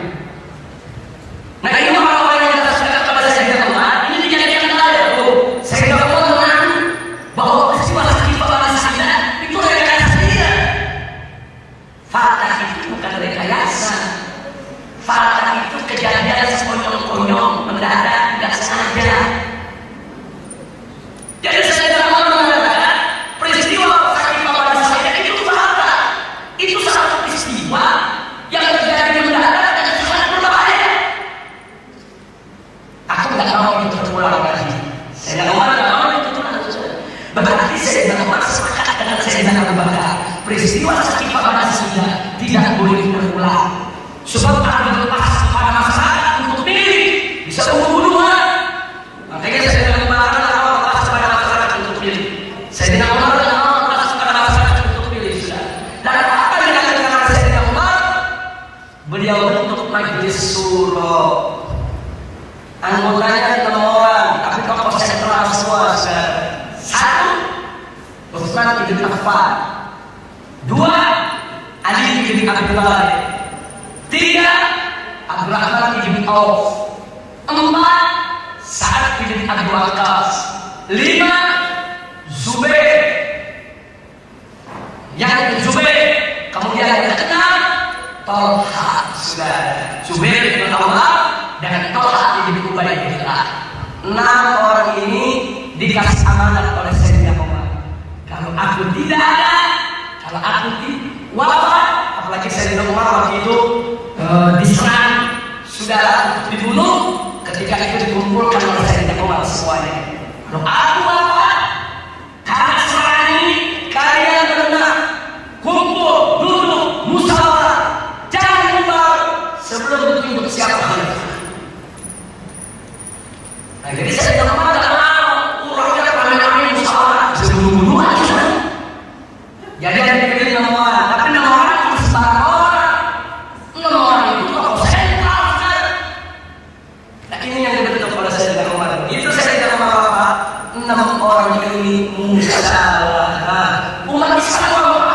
Nah, ini orang-orang yang tersekat kepada Sayyidina Umar, ini dijadikan dalil. Sayyidina Umar mengaku bahwa peristiwa Saifah dan Sa'idah itu rekayasa dia. Fantah itu bukan rekayasa. Fantah itu kejadian sekonyong-konyong, mendadak, tidak sengaja. Jadi Sayyidina Umar mengatakan peristiwa Saifah dan Sa'idah itu fantah. Itu satu peristiwa yang terjadi mendadak dan sangat berbahaya. Aku tidak mau itu terulang lagi. Sayyidina Umar tidak mau itu terulang lagi. Berarti Sayyidina Umar sepakat dengan Sayyidina Abu Bakar. Peristiwa Saifah dan Sa'idah tidak boleh terulang. Sebab akan berlepas kepada masyarakat untuk pilih, bisa pembunuhan. Makanya Sayyidina Umar tidak mau lepas kepada masyarakat untuk pilih. Sayyidina Umar tidak mau lepas kepada masyarakat untuk pilih. Dan apa yang dilakukan Sayyidina Umar? Beliau bentuk majelis syuro. Anggotanya 6 orang, tapi tokoh sentral semua. 1. Utsman bin Affan. 2. Ali bin Abi Thalib. 3. Abdurrahman bin Auf. 4. Sa'ad bin Abi Waqqas. 5. Zubair. Yang Zubair. Kemudian yang ke-6 Talha. Zubair bin Awwam dan Talha bin Ubaidillah. 6 orang ini dikasih amanat oleh Sayyidina Umar. Kalau aku tidak ada, kalau aku wafat, apalagi Sayyidina Umar waktu itu diserang, sudah untuk dibunuh, ketika itu dikumpulkan oleh Sayyidina Umar semuanya. Kalau aku wafat, karena serangan ini, kalian benar kumpul, duduk, musyawarah, jangan lupa sebelum ditunjuk siapa khalifah. Nah, jadi Sayyidina Umar tidak mau urangnya ramai-ramai musyawarah sebelum bunuh aja. Jadi ada dipilih 6 orang, tapi 6 orang itu sebarang orang. 6 orang itu tokoh sentral kan. Nah, ini yang dibentuk oleh Sayyidina Umar. Itu Sayyidina Umar apa? 6 orang ini musyawarah. Umat Islam apa?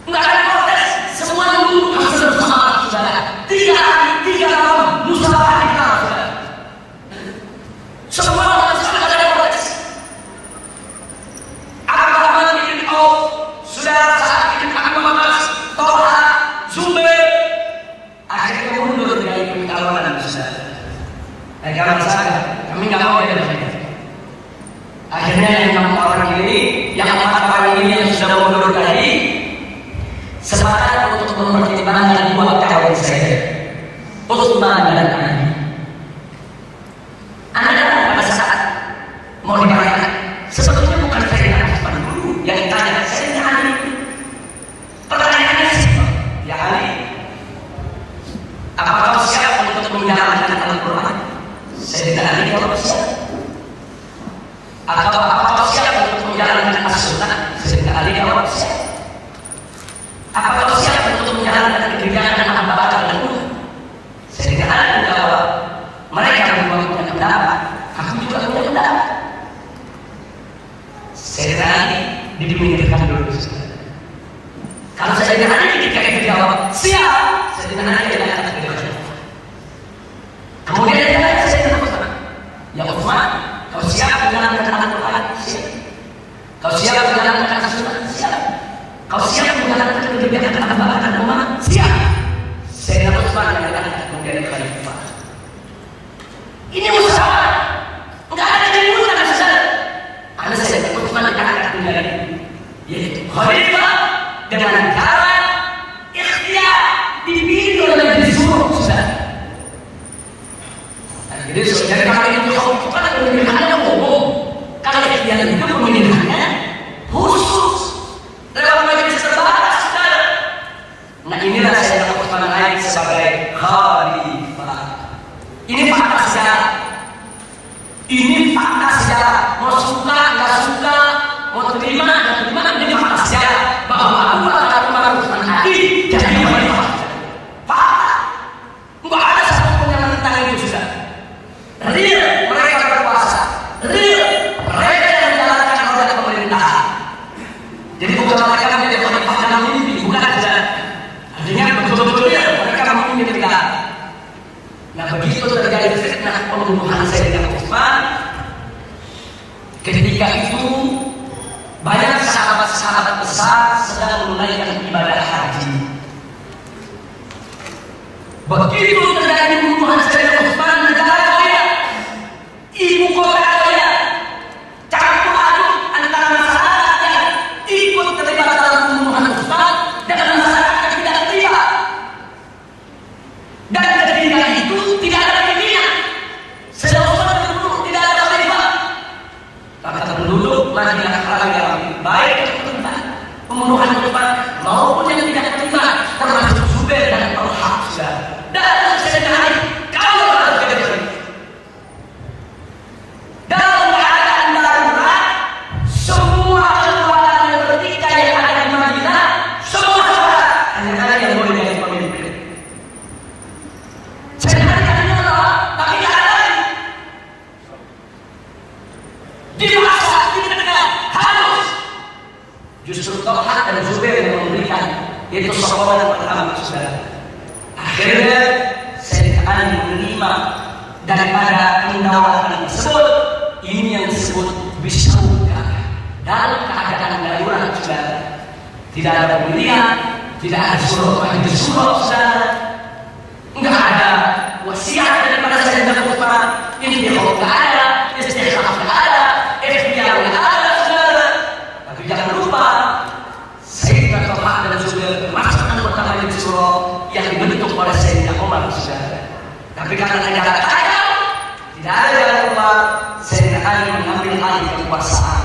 Enggak ada protes, semua nunggu hasil bersama saudara. 3 hari, 3 malam musyawarah kita saudara. Semua umat Islam tidak ada protes. Abdurrahman bin Auf, saudara Sa'ad bin Abi Waqqas, Talha, Zubair, akhirnya mundur dari pencalonan saudara. Karena saya, kami nggak mau ada lagi. Akhirnya yang 6 orang ini, yang 4 orang ini yang sudah mundur tadi, sepakat untuk mempertimbangkan 2 kawan saya, Utsman dan Ali. Anda pada saat mau dibayar, sebetulnya bukan Sayyidina Utsman dulu yang ditanya, Sayyidina Ali. Pertanyaannya simpel, ya Ali, apakah kau siap untuk menjalankan Al-Quran? Sayyidina Ali jawab siap. Atau apakah kau siap untuk menjalankan As-Sunnah? Sayyidina Ali jawab siap. Apakah kau siap untuk menjalankan kebijakan Abu Bakar dan Umar? Sayyidina Ali menjawab, mereka berdua punya pendapat, aku juga punya tidak. Sayyidina Ali diminggirkan dulu. Kalau Sayyidina Ali ketika itu jawab siap, Sayyidina Ali tidak akan terjadi. Kemudian dia tanya Sayyidina Utsman, ya Utsman, kau siap menjalankan Al-Quran? Siap. Kau siap menjalankan Sunnah? Siap. Kau siap menjalankan kebijakan kebangsaan umat? Siap. Sayyidina Utsman yang akan menjadi khalifah. Ini musyawarah. Enggak ada yang menggunakan sejarah. Karena Sayyidina Utsman akan menjadi yaitu khalifah dengan jalan ikhtiar, dipilih oleh disuruh sudah. Jadi kalau itu khalifah kan pemilihannya umum. Kalau ikhtiar itu pemilihannya khusus lewat majelis terbatas saudara. Nah inilah Sayyidina Utsman naik sebagai khalifah. Ini fakta sejarah. Ini fakta sejarah. Mau suka, nggak suka, mau terima, nggak terima, ini fakta sejarah. Bahwa Abu Bakar Umar Utsman Ali jadi khalifah. Fakta. Nggak ada satupun yang menentang itu sudah. Real mereka berkuasa. Real mereka yang menjalankan roda pemerintahan. Jadi bukan mereka menjadi khalifah dalam mimpi, bukan saja. Artinya betul-betul mereka memimpin negara. Nah begitu terjadi fitnah pembunuhan Sayyidina Utsman, ketika itu banyak sahabat-sahabat besar sedang menunaikan ibadah haji. Begitu terjadi pembunuhan Sayyidina Utsman, negara kaya, ibu kota kaya, campur aduk antara masyarakat yang ikut terlibat dalam pembunuhan Utsman dengan masyarakat yang tidak terlibat. Dan ketika itu tidak ada pimpinan. Sayyidina Utsman terbunuh, tidak ada khalifah. Maka penduduk Madinah orang yang baik terlibat pembunuhan Utsman maupun yang tidak terlibat, termasuk Zubair dan Talha. Dan Sayyidina Ali kalau harus jadi khalifah. Dalam keadaan darurat, semua kekuatan yang bertikai yang ada di Madinah, semua saudara hanya Ali yang boleh jadi pemimpin. Sayyidina Ali hanya Allah, tapi tidak ada lagi. Dipaksa, ditekan, harus. Justru Talha dan Zubair yang memberikan itu sokongan pertama saudara. Akhirnya Sayyidina Ali menerima daripada penawaran tersebut. Ini yang disebut bisauka. Dalam keadaan darurat saudara, tidak ada pemilihan, tidak ada suruh majelis syuro saudara, enggak ada wasiat daripada Sayyidina Utsman. Ini tidak ada, istikhlaf tidak ada, ikhtiar tidak ada saudara. Tapi jangan lupa Sayyidina Talha dan Zubair termasuk anggota majelis syuro yang dibentuk oleh Sayyidina Umar saudara. Tapi karena negara kaya, tidak ada jalan keluar, Sayyidina Ali mengambil alih kekuasaan.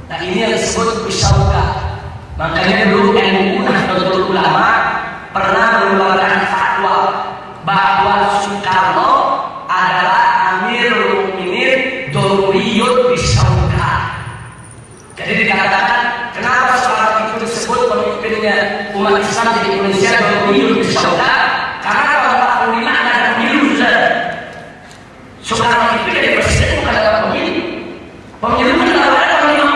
Nah ini yang disebut bisauka. Makanya dulu MUI Nahdlatul Ulama pernah mengeluarkan fatwa bahwa Soekarno adalah Amirul Mukminin Doruriyut bisauka. Jadi dikatakan kenapa Soekarno itu disebut pemimpinnya umat Islam di Indonesia Doruriyut bisauka? Karena tahun 45 ada pemilu saudara. Soekarno itu jadi presiden bukan ada pemilu. Pemilu kan kalau ada pemilu.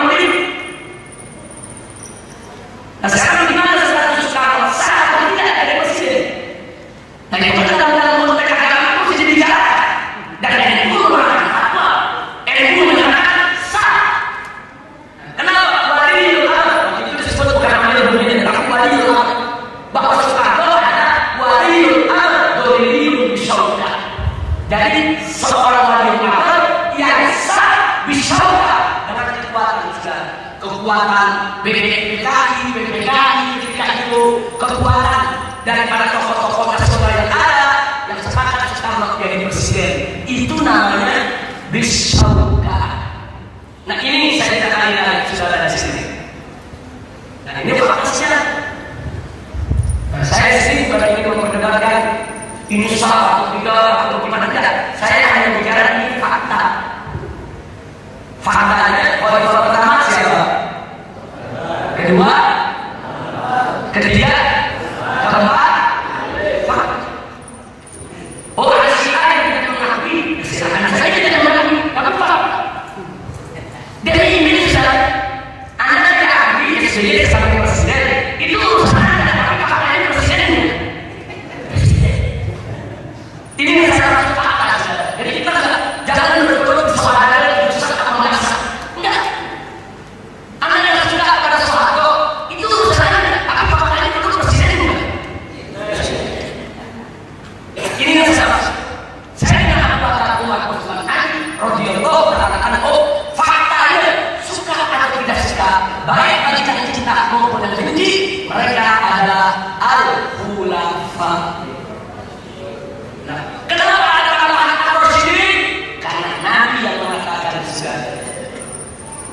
Nah sekarang gimana status Soekarno? Sah atau tidak ada presiden? Nah itu dalam konteks agama itu bisa dibicarakan. Dan NU mengatakan apa? NU mengatakan sah. Kenapa? Waliul Amr itu disebut bukan Amirul Mukminin, tapi Waliul Amr. Bahwa Soekarno adalah Waliul Amr Doruriyut bisauka. Jadi seorang Waliul Amr yang sah bisauka dengan kekuatan juga. Kekuatan BPKI ketika itu, kekuatan daripada tokoh-tokoh nasional yang ada yang sepakat Soekarno jadi presiden. Itu namanya bisauka. Nah ini saya katakan sudah ada di sini. Nah ini faktanya. Nah, saya sendiri bukan ingin memperdebatkan ini salah atau tidak atau gimana tidak. Saya hanya bicara ini fakta. Faktanya khalifah pertama siapa? Kedua, ketiga, keempat, fakta. Oh ada si A yang tidak mengakui, silakan saja tidak mengakui, tapi fakta.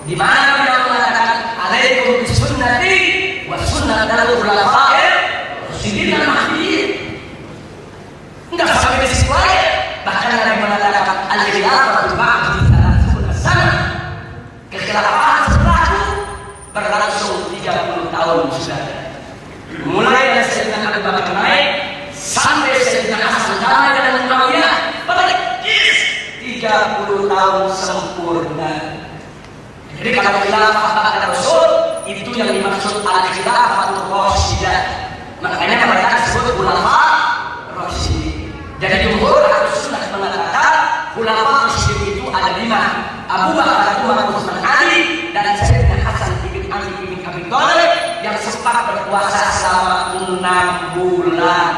di mana beliau mengatakan alaikum bisunnati wa sunnatul khulafa'ir rasyidin al-mahdiyyin. Enggak sampai di situ aja, bahkan Nabi mengatakan al-khilafatu ba'di 30 sana, kekhilafan setelahku berlangsung 30 tahun sudah. Mulai dari Sayyidina Abu Bakar naik sampai Sayyidina Hasan dan Muawiyah persis 30 tahun sempurna. Jadi kalau khilafah ba'da Rasul itu yang dimaksud al-khilafatul rasyidah. Makanya mereka disebut ulama rasyidin. Jadi jumhur Ahlus Sunnah mengatakan ulama rasyidin itu ada 5. Abu Bakar, Umar, Utsman, Ali dan Sayyidina Hasan bin Ali bin Abi Thalib yang sempat berpuasa selama 6 bulan.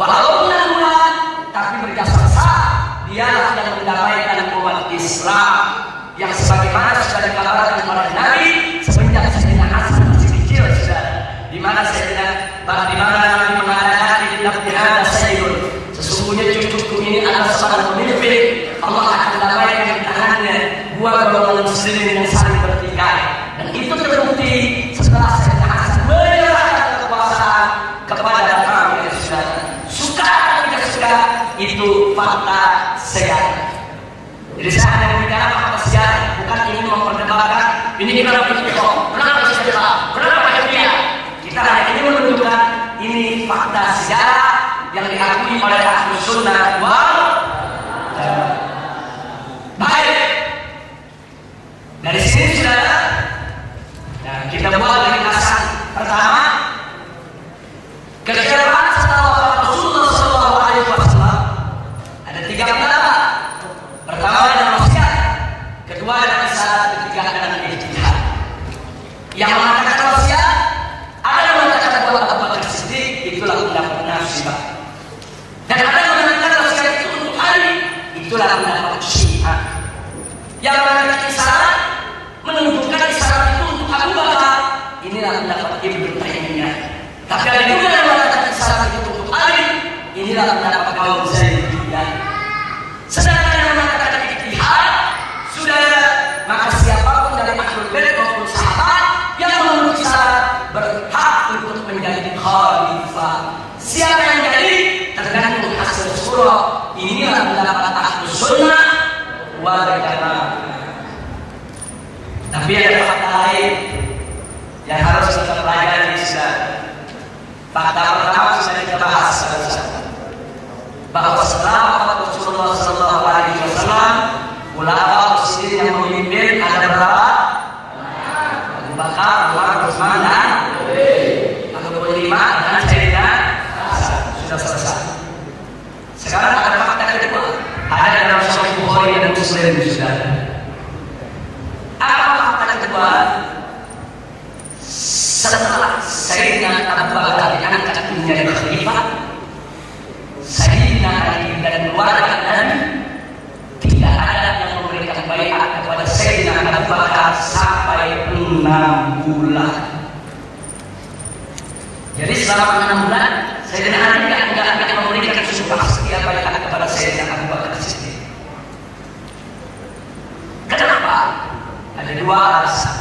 Walau 6 bulan, tapi berdasar sah, dialah yang mendamaikan umat Islam. Yang sebagaimana sudah dikabarkan oleh Nabi semenjak Sayyidina Hasan masih kecil sudah. Di mana Nabi mengatakan inna bihada sayyidun, sesungguhnya cucuku ini adalah seorang pemimpin. Allah akan damaikan di tangannya dua golongan muslimin yang saling bertikai. Dan itu terbukti setelah Sayyidina Hasan menyerahkan kekuasaan kepada kami yang sudah suka atau tidak suka, itu fakta sejarah. Jadi saya hanya bicara fakta sejarah, bukan ingin memperdebatkan ini kenapa begitu, kenapa sejarah, kenapa dia. Kita hanya ingin menunjukkan ini fakta sejarah yang diakui oleh Ahlus Sunnah wal Jamaah. Baik, dari sini sudah kita buat ringkasan. Pertama, kekhilafan setelah wafat Rasulullah SAW ada 3 pendapat. Pertama adalah wasiat, kedua adalah syarat, ketiga adalah ijtihad. Yang mengatakan wasiat, ada yang mengatakan buat Abu Bakar Siddiq, itulah pendapat Nasibah. Dan ada yang mengatakan wasiat itu untuk Ali, itulah pendapat Syiah. Yang mengatakan isyarat, menunjukkan isyarat itu untuk Abu Bakar, inilah pendapat Ibnu Taimiyah. Tapi ada juga yang mengatakan isyarat itu untuk Ali, inilah pendapat kaum Zaidiyah. Sedangkan yang mengatakan ijtihad, sudah maka siapapun dari ahlul bait maupun sahabat yang menurut isyarat berhak untuk menjadi khalifah. Siapa yang jadi tergantung hasil surah. Inilah pendapat Ahlus Sunnah wal Jamaah. Tapi ada fakta lain yang harus kita pelajari sudah. Fakta pertama sudah kita bahas bahwa setelah wafat Rasulullah SAW, ulama muslimin yang memimpin ada berapa? Abu Bakar, Umar, Utsman dan Ali. Lalu kelima dan Sayyidina Hasan. Sudah selesai. Sekarang ada fakta kedua. Ada dalam Sahih Bukhari dan Muslim sudah. Apa fakta kedua? Setelah Sayyidina Abu Bakar diangkat menjadi khalifah, Sayyidina Ali dan keluarga Nabi tidak ada yang memberikan baiat kepada Sayyidina Abu Bakar sampai 6 bulan. Jadi selama 6 bulan Sayyidina Ali tidak memberikan sumpah setia baiat kepada Sayyidina Abu Bakar Siddiq. Kenapa? Ada 2 alasan.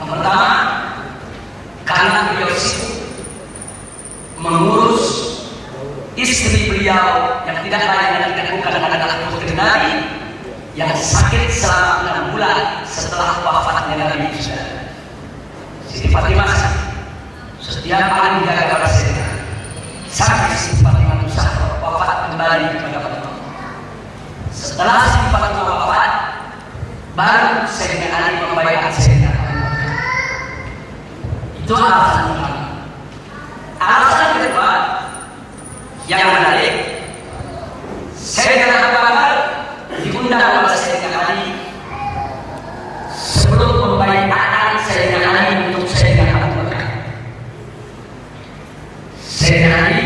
Yang pertama, karena beliau sibuk mengurus istri beliau yang tidak lain dan tidak bukan adalah putri Nabi yang sakit selama 6 bulan setelah wafatnya Nabi Siti Fatimah. Setiap kali menjaga pada Sayyidina sampai Siti Fatimah wafat kembali kepada Fatimah. Setelah Siti Fatimah wafat, baru Sayyidina Ali membaiat Sayyidina Ali. Itu alasan pertama. Alasan kedua yang menarik, Sayyidina Abu Bakar diundang oleh Sayyidina Ali sebelum pembaiatan Sayyidina Ali untuk Sayyidina Abu Bakar. Sayyidina Ali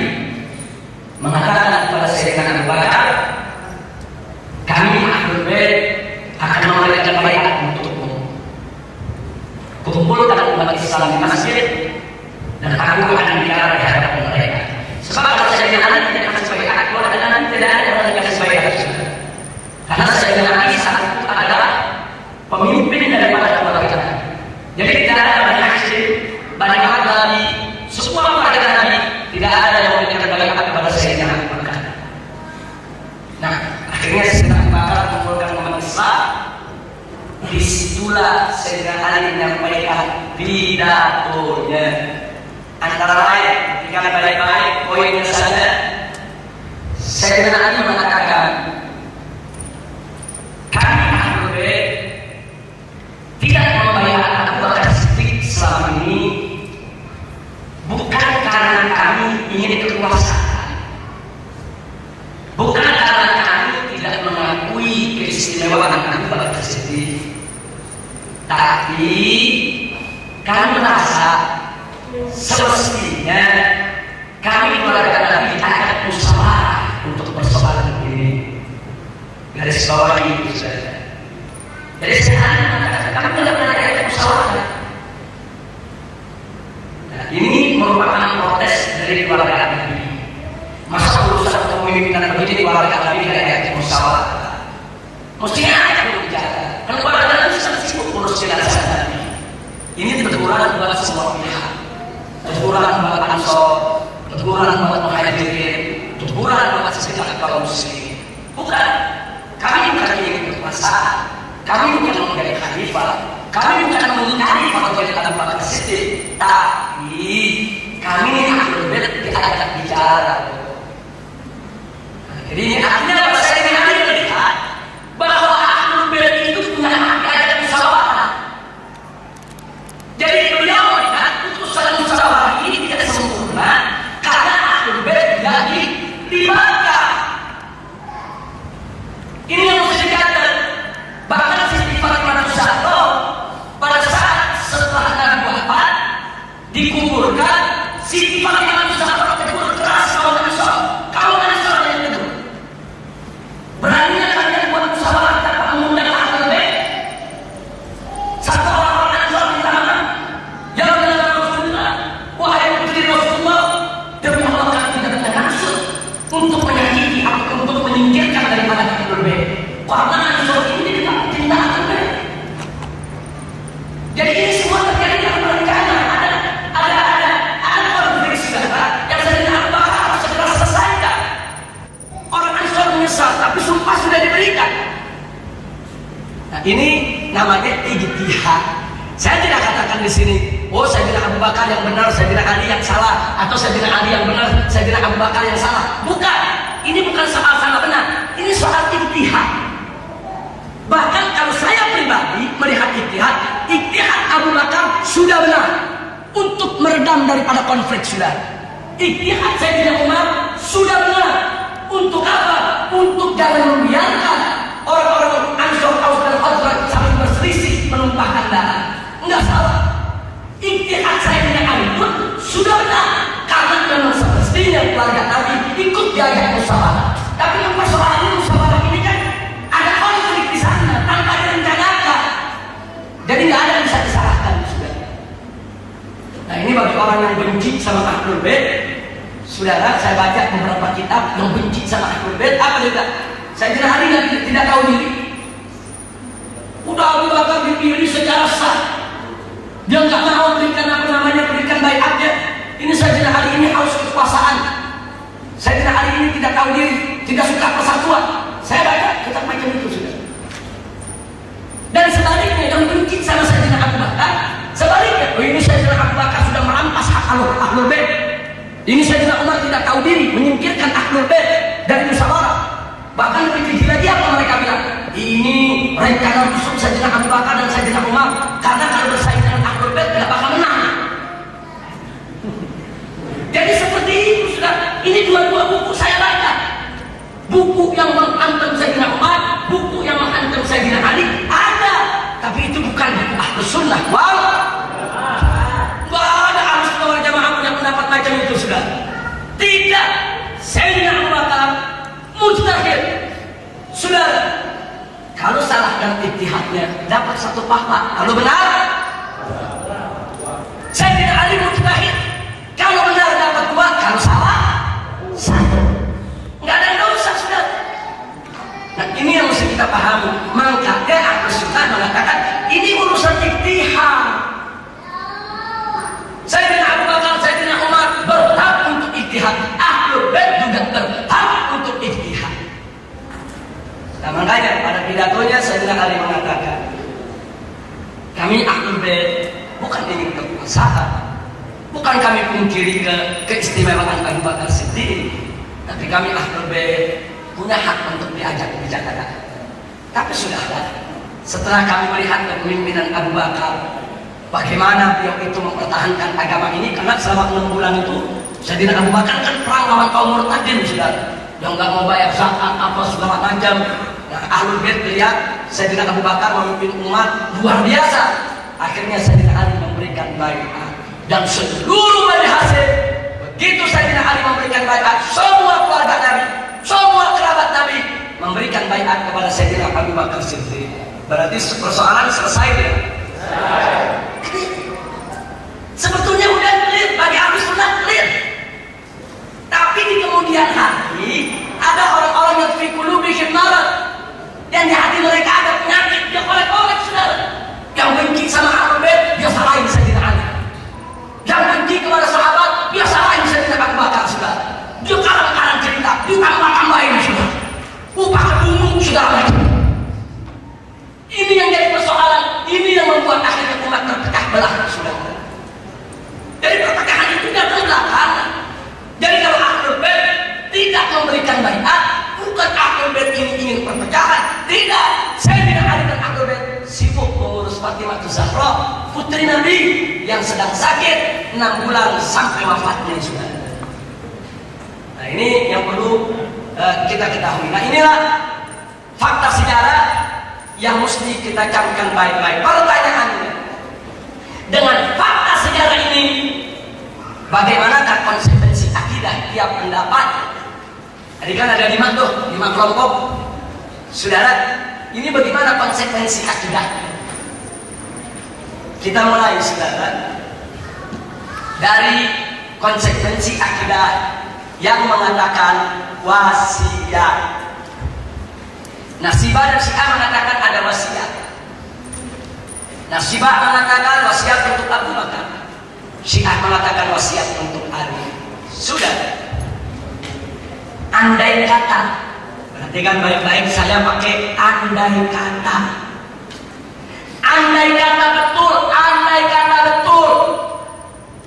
mengatakan kepada Sayyidina Abu Bakar, kami Ahlul Bait akan memberikan baiat untukmu. Kumpulkan umat Islam di masjid dan aku akan bicara di hadapan mereka. Sebab kalau Sayyidina Ali tidak akan sebagai anak keluarga dan Nabi tidak ada yang akan sebagai anak. Karena Sayyidina Ali saat itu adalah disitulah Sayyidina Ali menyampaikan pidatonya. Antara lain, ketika baik-baik poinnya saja, Sayyidina Ali mengatakan, kami Ahlul Bait tidak membayar Abu Bakar Siddiq selama ini bukan karena kami ingin kekuasaan, bukan karena kami tidak mengakui keistimewaan Abu Bakar Siddiq, tapi kami merasa semestinya kami keluarga Nabi akan musyawarah untuk persoalan ini. Garis bawah itu saja. Jadi saya mengatakan kami tidak pernah ada musyawarah. Nah, ini merupakan protes dari keluarga Nabi. Masa urusan kepemimpinan begini keluarga Nabi tidak ada musyawarah. Mestinya ada berbicara. Kan keluarga Nabi sangat sibuk urus jenazah Nabi. Ini teguran buat semua pihak. Teguran buat Ansor, teguran buat Muhajirin, teguran buat segenap kaum muslim. Bukan, kami bukan ingin kekuasaan, kami bukan menjadi khalifah, kami bukan mengingkari fardhiyat Abu Bakar Siddiq, tapi kami Ahlul Bait diajak bicara. Jadi ini artinya bahwa saya ini melihat bahwa Ahlul Bait itu punya hak diajak musyawarah. Jadi beliau melihat putusan musyawarah ini tidak sempurna karena Ahlul Bait tidak dilibatkan. Ini yang mesti dicatat. Bahkan Siti Fatimah Susanto pada saat setelah Nabi wafat dikuburkan, Siti Fatimah Susanto tegur keras kaum Ansor yang tegur. Beraninya kalian buat musyawarah tanpa mengundang Ahlul Bait? Satu orang Ansor minta maaf. Ya Rasulullah, wahai putri Rasulullah, demi Allah kami tidak ada maksud untuk menyakiti atau untuk menyingkirkan daripada Ahlul Bait. Karena Ansor ini tidak cinta Ahlul Bait. Jadi ini semua terjadi dalam rencana. Ada konflik segala yang Sayyidina Abu Bakar harus segera selesaikan. Orang Ansor menyesal, tapi sumpah sudah diberikan. Nah, ini namanya ijtihad. Saya tidak katakan di sini, oh Sayyidina Abu Bakar yang benar, Sayyidina Ali yang salah, atau Sayyidina Ali yang benar, Sayyidina Abu Bakar yang salah. Bukan. Ini bukan soal salah benar. Ini soal ijtihad. Bahkan kalau saya pribadi melihat ijtihad Abu Bakar sudah benar untuk meredam daripada konflik sudah. Ijtihad Sayyidina Umar sudah benar. Untuk apa? Untuk jangan membiarkan orang-orang Ansor, Aus dan Khazraj saling berselisih menumpahkan darah. Enggak salah. Ijtihad Sayyidina Ali pun sudah benar karena memang semestinya keluarga Nabi ikut diajak musyawarah. Tapi yang persoalan musyawarah ini kan ada konflik di sana tanpa direncanakan. Jadi nggak ada yang bisa disalahkan sudah. Nah ini bagi orang yang benci sama Ahlul Bait, saudara, saya baca beberapa kitab yang benci sama Ahlul Bait. Apa juga? Sayyidina Ali tidak tahu diri. Udah Abu Bakar dipilih secara sah. Dia nggak mau berikan berikan baiatnya. Ini Sayyidina Ali ini haus kekuasaan. Sayyidina Ali ini tidak tahu diri, tidak suka persatuan. Saya baca kitab macam itu sudah. Dan sebaliknya yang benci sama Sayyidina Abu Bakar, sebaliknya, oh ini Sayyidina Abu Bakar sudah merampas hak Ahlul Bait. Ini Sayyidina Umar tidak tahu diri, menyingkirkan Ahlul Bait dari musyawarah. Bahkan lebih keji lagi apa mereka bilang? Ini rencana busuk Sayyidina Abu Bakar dan Sayyidina Umar, karena kalau bersaing dengan Ahlul Bait tidak bakal menang. Jadi seperti itu sudah. Ini dua-dua buku saya baca. Buku yang menghantam Sayyidina Umar, buku yang menghantam Sayyidina Ali ada, tapi itu bukan buku Ahlus Sunnah. Wow, nggak ada Ahlus Sunnah wal Jamaah yang mendapat macam itu sudah. Tidak. Sayyidina Abu Bakar mujtahid. Sudah. Kalau salahkan ijtihadnya dapat satu pahala. Kalau benar, Sayyidina Ali mujtahid. Kalau benar dapat dua, kalau salah satu. Nggak ada dosa sudah. Nah ini yang mesti kita pahami. Makanya Ahlus Sunnah mengatakan ini urusan ijtihad. Sayyidina Abu Bakar, Sayyidina Umar berhak untuk ijtihad. Ahlul Bait juga berhak untuk ijtihad. Nah makanya pada pidatonya Sayyidina Ali mengatakan, sahabat. Bukan kami pungkiri keistimewaan Abu Bakar Siddiq, tapi kami Ahlul Bait punya hak untuk diajak bicara. Tapi sudahlah, setelah kami melihat kepemimpinan Abu Bakar, bagaimana beliau itu mempertahankan agama ini, karena selama 6 bulan itu Sayyidina Abu Bakar kan perang lawan kaum murtadin, sudah yang nggak mau bayar zakat apa segala macam. Nah, Ahlul Bait melihat Sayyidina Abu Bakar memimpin umat luar biasa. Akhirnya Sayyidina Ali memberikan baiat, dan seluruh Bani Hashim, begitu Sayyidina Ali memberikan baiat, semua keluarga Nabi, semua kerabat Nabi memberikan baiat kepada Sayyidina Abu Bakar Siddiq. Berarti persoalan selesai ya? Sebetulnya udah clear, bagi Ahlu Sunnah clear. Tapi di kemudian hari ada orang-orang yang fi qulubihim marad, yang di hati mereka ada penyakit, dia kolek-kolek saudara. Yang benci sama Ahlul Bait, dia salahin Sayyidina Ali. Yang benci kepada sahabat, dia salahin Sayyidina Abu Bakar, saudara. Dia karang-karang cerita, dia tambah-tambahin, saudara. Upah umum segala macam. Ini yang jadi persoalan, ini yang membuat akhirnya umat terpecah belah, saudara. Jadi perpecahan itu datang belakangan. Jadi kalau Ahlul Bait tidak memberikan baiat, bukan Ahlul Bait ini ingin perpecahan, tidak. Sayyidina Ali dan Ahlul Bait sibuk mengurus Fatimah Zahra, putri Nabi yang sedang sakit 6 bulan sampai wafatnya sudah. Nah, ini yang perlu kita ketahui. Nah, inilah fakta sejarah yang mesti kita camkan baik-baik. Pertanyaannya, dengan fakta sejarah ini, bagaimanakah konsekuensi akidah tiap pendapat? Tadi kan ada 5 tuh, 5 kelompok. Saudara, ini bagaimana konsekuensi akidah? Kita mulai, saudara, dari konsekuensi akidah yang mengatakan wasiat. Nasibah dan Syiah mengatakan ada wasiat. Nasibah mengatakan wasiat untuk Abu Bakar, Syiah mengatakan wasiat untuk Ali. Sudah. Andai kata, perhatikan baik-baik, saya pakai andai kata. Andai kata betul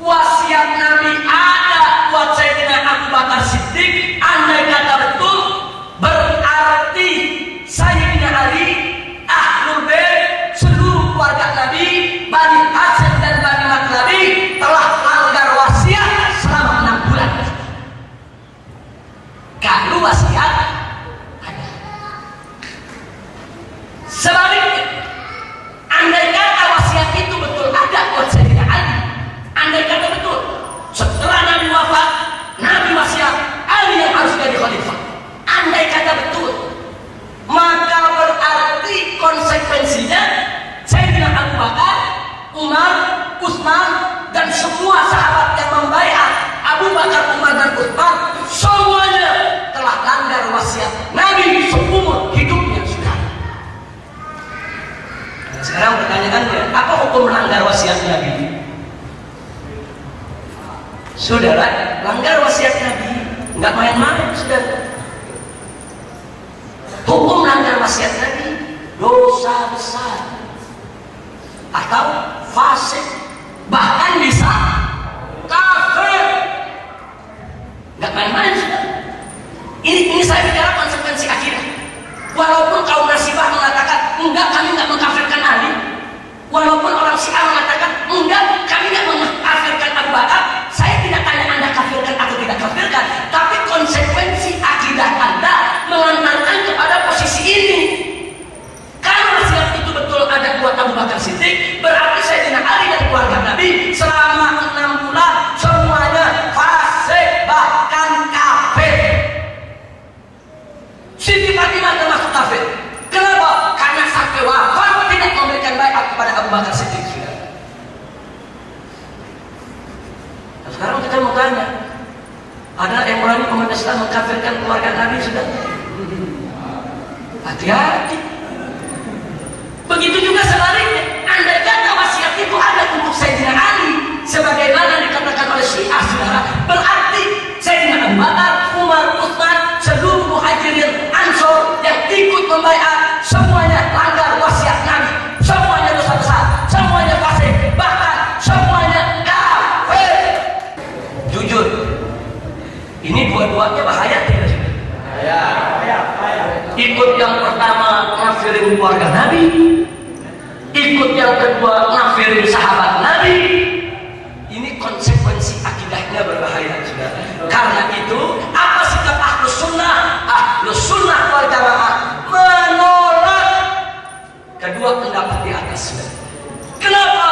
wasiat Nabi ada buat Sayyidina Abu Bakar Siddiq. Andai kata betul, berarti Sayyidina Ali, Ahlul Bait, seluruh keluarga Nabi, Bani Hashim dan Bani Nabi telah melanggar wasiat selama 6 bulan. Kalau wasiat ada. Sebaliknya, andai kata wasiat itu betul ada buat Sayyidina Ali, andai kata betul setelah Nabi wafat, Nabi wasiat Ali yang harus jadi khalifah, andai kata betul, maka berarti konsekuensinya Sayyidina Abu Bakar, Umar, Utsman dan semua sahabat yang membaiat Abu Bakar, Umar dan Utsman semuanya telah langgar wasiat Nabi seumur hidupnya sudah. Nah, sekarang pertanyaannya, apa hukum melanggar wasiat Nabi? Saudara, langgar wasiat Nabi nggak main-main, saudara. Hukum langgar wasiat Nabi dosa besar atau fasik, bahkan bisa kafir. Nggak main-main, sudah. Ini saya bicara konsekuensi akidah. Walaupun kaum Nasibah mengatakan enggak, kami nggak mengkafirkan Ali. Walaupun orang Syiah mengatakan enggak, kami nggak mengkafirkan Abu Bakar. Saya tidak tanya Anda kafirkan atau tidak kafirkan, tapi konsekuensi akidah Anda mengantarkan kepada posisi ini. Kalau wasiat itu betul ada buat Abu Bakar Siddiq, berarti Sayyidina Ali dan keluarga Nabi selama 6 bulan semuanya fasik, bahkan kafir. Siti Fatimah termasuk kafir. Kenapa? Karena sampai wafat tidak memberikan baiat kepada Abu Bakar Siddiq. Nah, sekarang kita mau tanya, ada yang berani umat Islam mengkafirkan keluarga Nabi sudah? Hati-hati. Begitu juga sebaliknya, andai kata wasiat itu ada untuk Sayyidina Ali, sebagaimana dikatakan oleh Syiah, saudara, berarti Sayyidina Abu Bakar, Umar, Utsman, seluruh muhajirin, ansor yang ikut membaiat semuanya langgar wasiat Nabi, semuanya dosa besar, semuanya fasik, bahkan semuanya mengkafirin sahabat Nabi, ini konsekuensi akidahnya berbahaya, saudara. Karena itu, apa sikap ahlus sunnah? Ahlus sunnah wal jamaah menolak kedua pendapat di atas, saudara. Kenapa?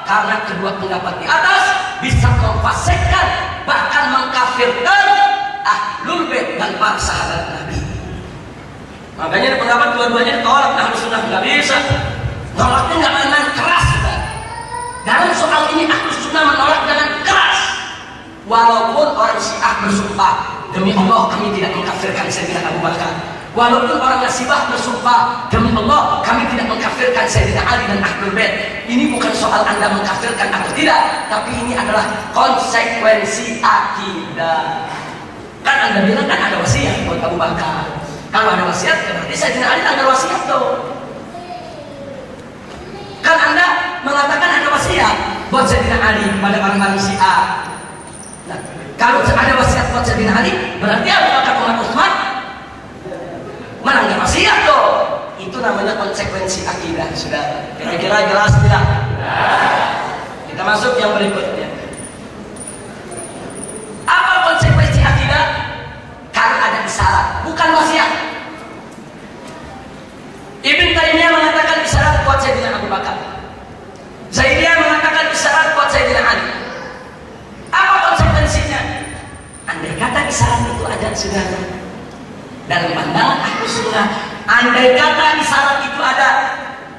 Karena kedua pendapat di atas bisa memfasikkan, bahkan mengkafirkan ahlul bait dan para sahabat Nabi. Makanya pendapat dua-duanya ditolak. Ahlus sunnah nggak bisa. Nolaknya nggak dengan keras, saudara. Dalam soal ini ahlus sunnah menolak dengan keras. Walaupun orang Syiah bersumpah, demi Allah kami tidak mengkafirkan Sayyidina Abu Bakar. Walaupun orang Nasibah bersumpah, demi Allah kami tidak mengkafirkan Sayyidina Ali dan Ahlul Bait. Ini bukan soal Anda mengkafirkan atau tidak, tapi ini adalah konsekuensi akidah. Kan Anda bilang kan ada wasiat buat Abu Bakar. Kalau ada wasiat, berarti Sayyidina Ali ada wasiat tuh. Kan Anda mengatakan ada wasiat buat Sayyidina Ali pada orang-orang Syiah. Nah, kalau ada wasiat buat Sayyidina Ali, berarti Abu Bakar Umar Utsman melanggar wasiat tuh. Itu namanya konsekuensi akidah, saudara. Kira-kira jelas tidak? Kita masuk yang berikutnya. Apa konsekuensi akidah? Karena ada isyarat, bukan wasiat. Ibn Taimiyah mengatakan isyarat buat Sayyidina Abu Bakar. Zaidiyah mengatakan isyarat buat Sayyidina Ali. Apa konsekuensinya? Andai kata isyarat itu ada, saudara, dalam pandangan ahlus sunnah, andai kata isyarat itu ada,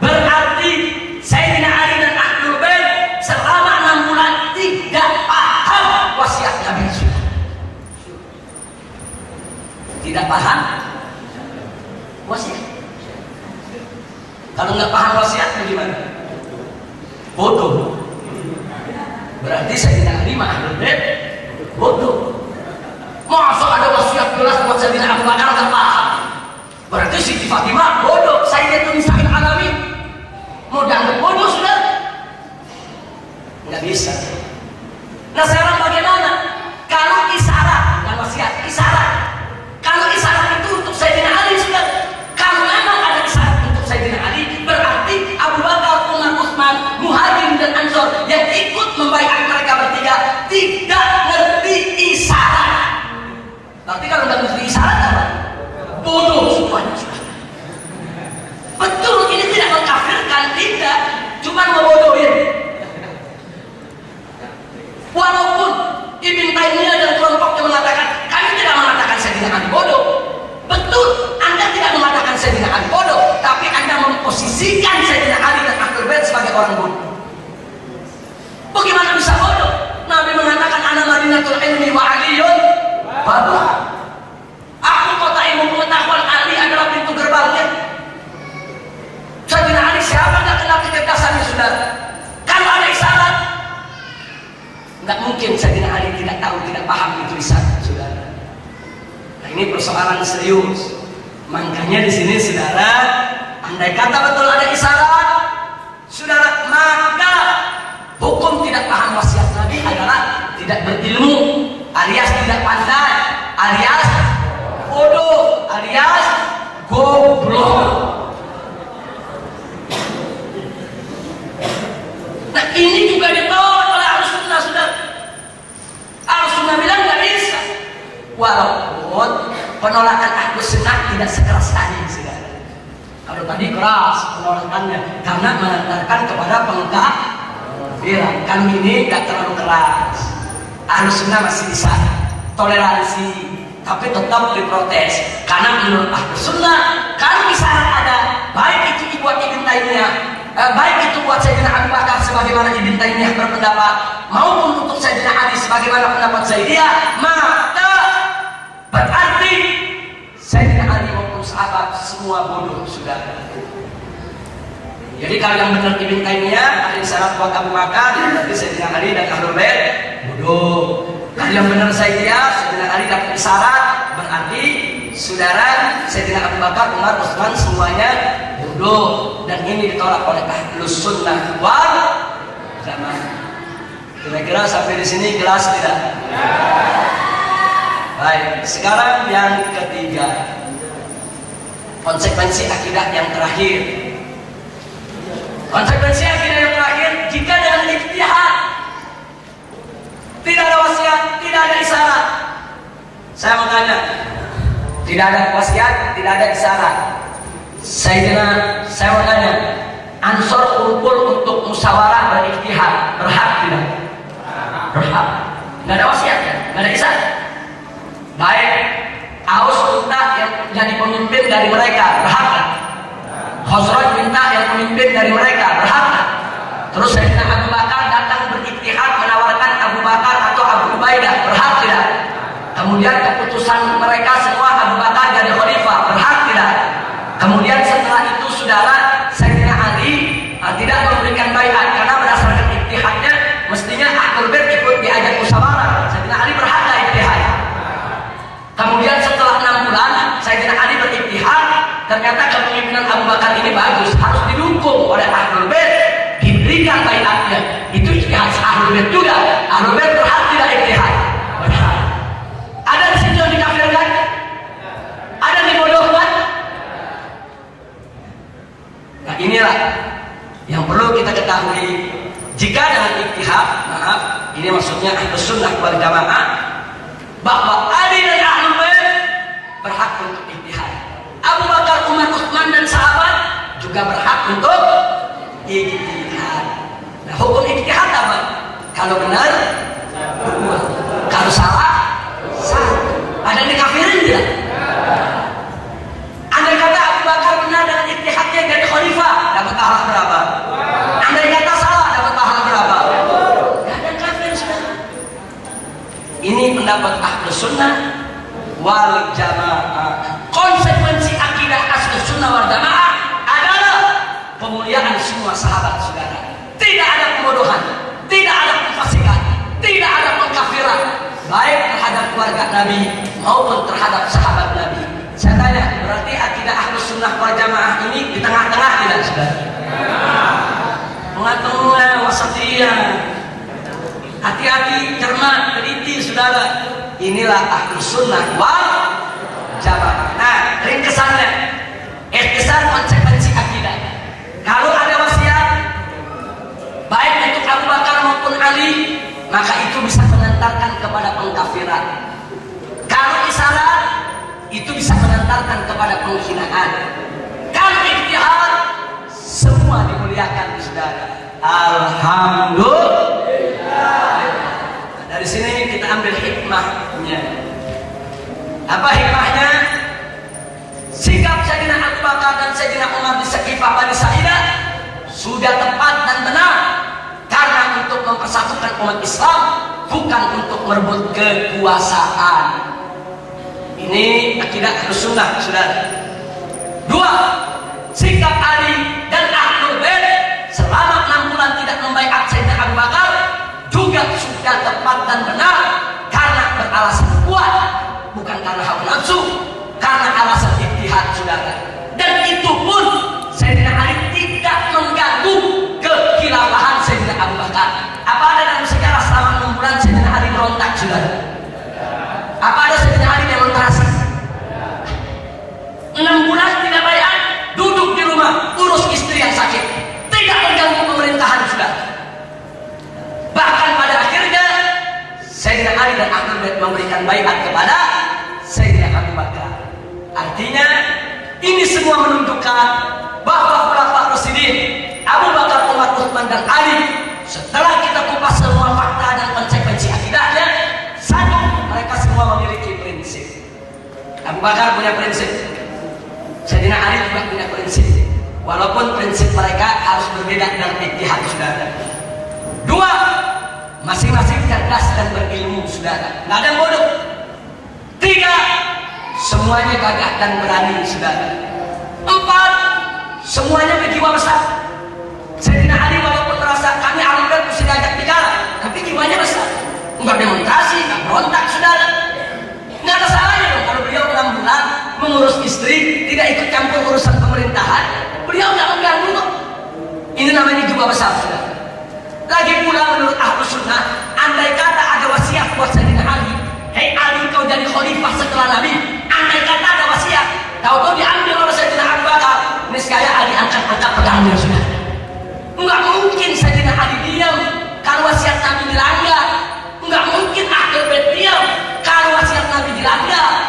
berarti Sayyidina Ali dan Ahlul Bait selama 6 bulan tidak paham wasiat Nabi. Tidak paham wasiat. Kalau nggak paham wasiat bagaimana? Bodoh. Berarti Sayyidina Ali sama Ahlul Bait bodoh. Masa ada wasiat jelas buat Sayyidina Abu Bakar nggak paham? Berarti Siti Fatimah bodoh. Sayyidatun Nisa'il Alamin mau dianggap bodoh, sudah? Nggak bisa. Nah sekarang bagaimana? Kalau isyarat, bukan wasiat, isyarat. Kalau isyarat itu untuk Sayyidina Ali, sudah. Kalau memang ada isyarat untuk Sayyidina Ali, berarti Abu Bakar, Umar, Utsman, Muhajirin dan Ansor yang ikut membaiat mereka bertiga tidak ngerti isyarat. Berarti kalau nggak ngerti isyarat apa? Bodoh semuanya. Betul, ini tidak mengkafirkan, tidak, cuma membodohin. Walaupun Ibn Taimiyah dan kelompoknya mengatakan kami tidak mengatakan Sayyidina Ali bodoh. Betul, Anda tidak mengatakan Sayyidina Ali bodoh, tapi Anda memposisikan Sayyidina Ali dan Ahlul Bait sebagai orang bodoh. Bagaimana bisa bodoh? Nabi mengatakan ana madinatul ilmi wa aliyun babah. Aku kota ilmu pengetahuan, Ali adalah pintu gerbangnya. Sayyidina Ali siapa nggak kenal kecerdasannya, saudara? Kalau ada isyarat, nggak mungkin Sayyidina Ali tidak tahu, tidak paham itu isyarat, saudara. Nah ini persoalan serius. Makanya di sini, saudara, andai kata betul ada isyarat, saudara, maka hukum tidak paham wasiat Nabi adalah tidak berilmu, alias tidak pandai, alias bodoh, alias goblok. Nah ini juga ditolak oleh ahlus sunnah, saudara. Ahlus sunnah bilang nggak bisa. Walaupun penolakan ahlus sunnah tidak sekeras tadi, saudara. Kalau tadi keras penolakannya karena mengantarkan kepada pengkafiran. Kan ini nggak terlalu keras. Ahlus sunnah masih bisa toleransi, tapi tetap diprotes. Karena menurut ahlus sunnah, kalau isyarat ada, baik itu buat Ibn Taimiyah, baik itu buat Sayyidina Abu Bakar sebagaimana Ibn Taimiyah berpendapat, maupun untuk Sayyidina Ali sebagaimana pendapat Zaidiyah, maka berarti Sayyidina Ali maupun sahabat semua bodoh, sudah. Jadi kalau yang benar Ibn Taimiyah ada isyarat buat Abu Bakar, berarti Sayyidina Ali dan Ahlul Bait bodoh. Kalau yang benar Zaidiyah, Sayyidina Ali dapat isyarat, berarti saudara Sayyidina Abu Bakar, Umar, Utsman semuanya bodoh. Dan ini ditolak oleh ahlus sunnah wal jamaah. Kira-kira sampai di sini jelas tidak? Baik, sekarang yang ketiga, konsekuensi akidah yang terakhir. Konsekuensi akidah yang terakhir, jika menanya, tidak ada wasiat, tidak ada isyarat. Saya menanya, Ansor kumpul untuk musyawarah berijtihad, berhak tidak? Berhak. Nggak ada wasiat, nggak ada isyarat. Baik, Aus minta yang jadi pemimpin dari mereka, berhak kan? Khosroj minta yang pemimpin dari mereka, berhak kan? Terus Sayyidina Abu Bakar datang berijtihad menawarkan Abu Bakar atau Abu Ubaidah, berhak tidak? Kemudian keputusan mereka semua Abu Bakar jadi khalifah, berhak tidak? Kemudian setelah itu saudara Sayyidina Ali tidak memberikan baiat karena berdasarkan ijtihadnya mestinya Ahlul Bait ikut diajak musyawarah. Sayyidina Ali berhak tidak ijtihad? Kemudian setelah 6 bulan Sayyidina Ali berijtihad, ternyata kepemimpinan Abu Bakar ini bagus, harus didukung oleh Ahlul Bait, diberikan baiatnya. Itu ijtihad Ahlul Bait juga. Ahlul Bait berhak tidak ijtihad? Berhak. Ada di situ yang dikafirkan? Ada yang dibodohkan? Nah inilah yang perlu kita ketahui. Jika dengan ijtihad, maaf, ini maksudnya Ahlus Sunnah wal Jamaah, bahwa Ali dan Ahlul Bait berhak untuk ijtihad. Abu Bakar, Umar, Utsman dan sahabat juga berhak untuk ijtihad. Nah, hukum ijtihad apa? Kalau benar, 2. Kalau salah, 1. Ada yang dikafirin tidak? Andai kata Abu Bakar benar dengan ijtihadnya jadi khalifah, dapat pahala berapa? Andai kata salah, dapat pahala berapa? Tidak ada kafir sudah. Ini pendapat Ahlus Sunnah wal Jamaah. Konsekuensi akidah Ahlus Sunnah wal Jamaah adalah pemuliaan semua sahabat saudara. Tidak ada pembodohan, tidak ada kefasikan, tidak ada pengkafiran, baik terhadap keluarga Nabi maupun terhadap sahabat Nabi. Saya tanya, berarti akidah Ahlus Sunnah wal Jamaah ini di tengah-tengah tidak saudara? Tengah-tengah, wasatiyah. Hati-hati, cermat, teliti saudara. Inilah Ahlus Sunnah wal Jamaah. Nah, ringkesannya, ikhtisar konsekuensi akidah. Kalau ada wasiat, baik untuk Abu Bakar maupun Ali, maka itu bisa mengantarkan kepada pengkafiran. Kalau isyarat, itu bisa mengantarkan kepada penghinaan. Kalau ijtihad, semua dimuliakan saudara. Alhamdulillah. Dari sini kita ambil hikmahnya. Apa hikmahnya? Sikap Sayyidina Abu Bakar dan Sayyidina Umar di Saqifah Bani Sa'idah sudah tepat dan benar, karena untuk mempersatukan umat Islam, bukan untuk merebut kekuasaan. Ini akidah Ahlus Sunnah saudara. 2. Sikap Ali dan Ahlul Bait selama 6 bulan tidak membaiat Sayyidina Abu Bakar juga sudah tepat dan benar, karena beralasan kuat, bukan karena hawa nafsu, karena alasan ijtihad saudara. Dan itu pun Sayyidina Ali tidak mengganggu kekhilafahan Sayyidina Abu Bakar. Apa ada dalam sejarah selama 6 bulan Sayyidina Ali berontak saudara? Apa ada Sayyidina Ali demonstrasi? 6 bulan tidak baiat, duduk di rumah, urus istri yang sakit, tidak mengganggu pemerintahan saudara. Bahkan pada akhirnya Sayyidina Ali dan Ahlul Bait memberikan baiat kepada Sayyidina Abu Bakar. Artinya ini semua menunjukkan bahwa khulafaur rasyidin Abu Bakar, Umar, Utsman dan Ali, setelah kita kupas semua fakta dan konsekuensi akidahnya, 1, mereka semua memiliki prinsip. Abu Bakar punya prinsip, Sayyidina Ali juga punya prinsip, walaupun prinsip mereka harus berbeda dalam ijtihad saudara. 2, masing-masing cerdas dan berilmu saudara, nggak ada yang bodoh. 3, semuanya gagah dan berani saudara. 4, semuanya berjiwa besar. Sayyidina Ali walaupun merasa kami Ahlul Bait mesti diajak bicara, tapi jiwanya besar, nggak demonstrasi, nggak berontak saudara. Nggak ada salahnya dong kalau beliau 6 bulan mengurus istri, tidak ikut campur urusan pemerintahan, beliau nggak mengganggu kok. Ini namanya jiwa besar saudara. Lagi pula menurut Ahlus Sunnah, andai kata ada wasiat buat Sayyidina Ali, hei Ali kau jadi khalifah setelah Nabi, andai kata ada wasiat, tahu-tahu diambil oleh Sayyidina Abu Bakar, niscaya Ali angkat-angkat pedangnya sudah. Enggak mungkin Sayyidina Ali diam kalau wasiat Nabi dilanggar. Enggak mungkin Ahlul Bait diam kalau wasiat Nabi dilanggar.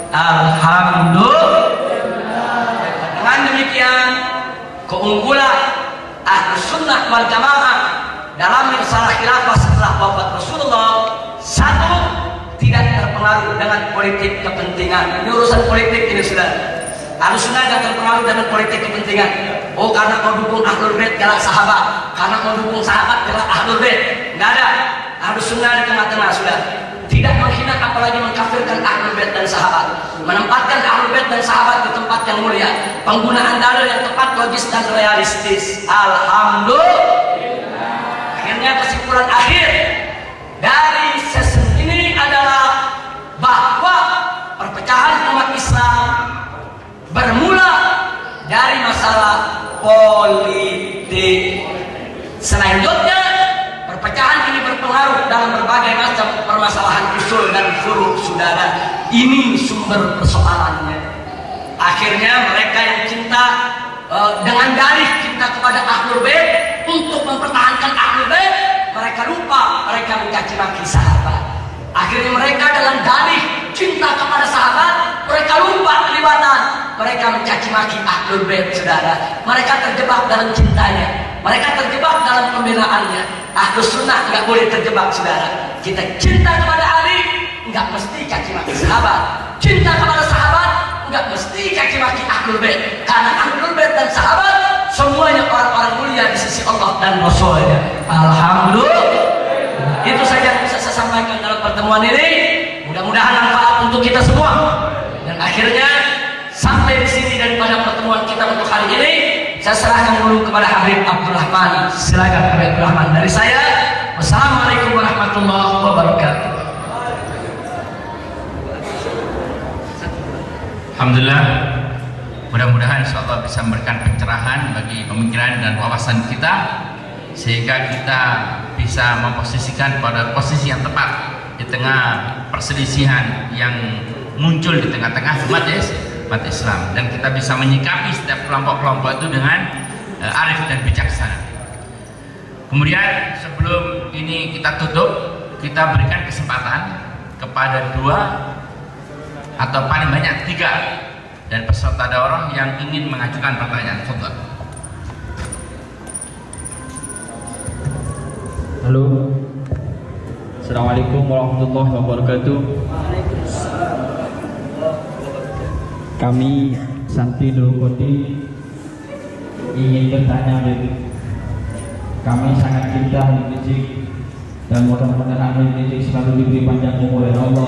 Alhamdulillah. Dengan demikian keunggulan Ahlus Sunnah wal Jamaah dalam masalah khilafah setelah wafat Rasulullah, satu, tidak terpengaruh dengan politik kepentingan. Ini urusan politik ini sudah. Ahlus Sunnah tidak terpengaruh dengan politik kepentingan. Oh, karena mau dukung Ahlul Bait jalan sahabat, karena mau dukung sahabat jalan Ahlul Bait. Nggak ada. Ahlus Sunnah di tengah-tengah sudah. Tidak menghina apalagi mengkafirkan Ahlul Bait dan sahabat. Menempatkan Ahlul Bait dan sahabat di tempat yang mulia. Penggunaan dalil yang tepat, logis dan realistis. Alhamdulillah. Akhirnya kesimpulan akhir dari sesi ini adalah bahwa perpecahan umat Islam bermula dari masalah politik. Selanjutnya, perpecahan ini berpengaruh dalam berbagai macam permasalahan usul dan furu, saudara. Ini sumber persoalannya. Akhirnya mereka yang cinta dengan dalih cinta kepada Ahlul Bait untuk mempertahankan Ahlul Bait, mereka lupa mereka mencaci maki sahabat. Akhirnya mereka dengan dalih cinta kepada sahabat, mereka lupa kelibatan, mereka mencaci maki Ahlul Bait, saudara. Mereka terjebak dalam cintanya, mereka terjebak dalam pembelaannya. Ahlus Sunnah nggak boleh terjebak, saudara. Kita cinta kepada Ali, nggak mesti caci maki sahabat. Cinta kepada sahabat, nggak mesti caci maki Ahlul Bait. Karena Ahlul Bait dan sahabat semuanya orang-orang mulia di sisi Allah dan Rasulnya. Alhamdulillah. Itu saja yang bisa saya sampaikan dalam pertemuan ini. Mudah-mudahan manfaat untuk kita semua. Dan akhirnya sampai di sini daripada pertemuan kita untuk hari ini, saya serahkan dulu kepada Habib Abdul Rahman. Silakan Habib Abdul Rahman. Dari saya, wassalamualaikum warahmatullahi wabarakatuh. Alhamdulillah, mudah-mudahan insyaallah bisa memberikan pencerahan bagi pemikiran dan wawasan kita, sehingga kita bisa memposisikan pada posisi yang tepat di tengah perselisihan yang muncul di tengah-tengah umat Islam, dan kita bisa menyikapi setiap kelompok-kelompok itu dengan arif dan bijaksana. Kemudian sebelum ini kita tutup, kita berikan kesempatan kepada dua atau paling banyak tiga dan peserta daurah yang ingin mengajukan pertanyaan. Fadhil. Halo, Assalamualaikum warahmatullahi wabarakatuh. Kami Santri Nurul Koti ingin bertanya, kami sangat cinta Habib Rizik dan mudah-mudahan Habib Rizik selalu diberi panjang umur oleh Allah.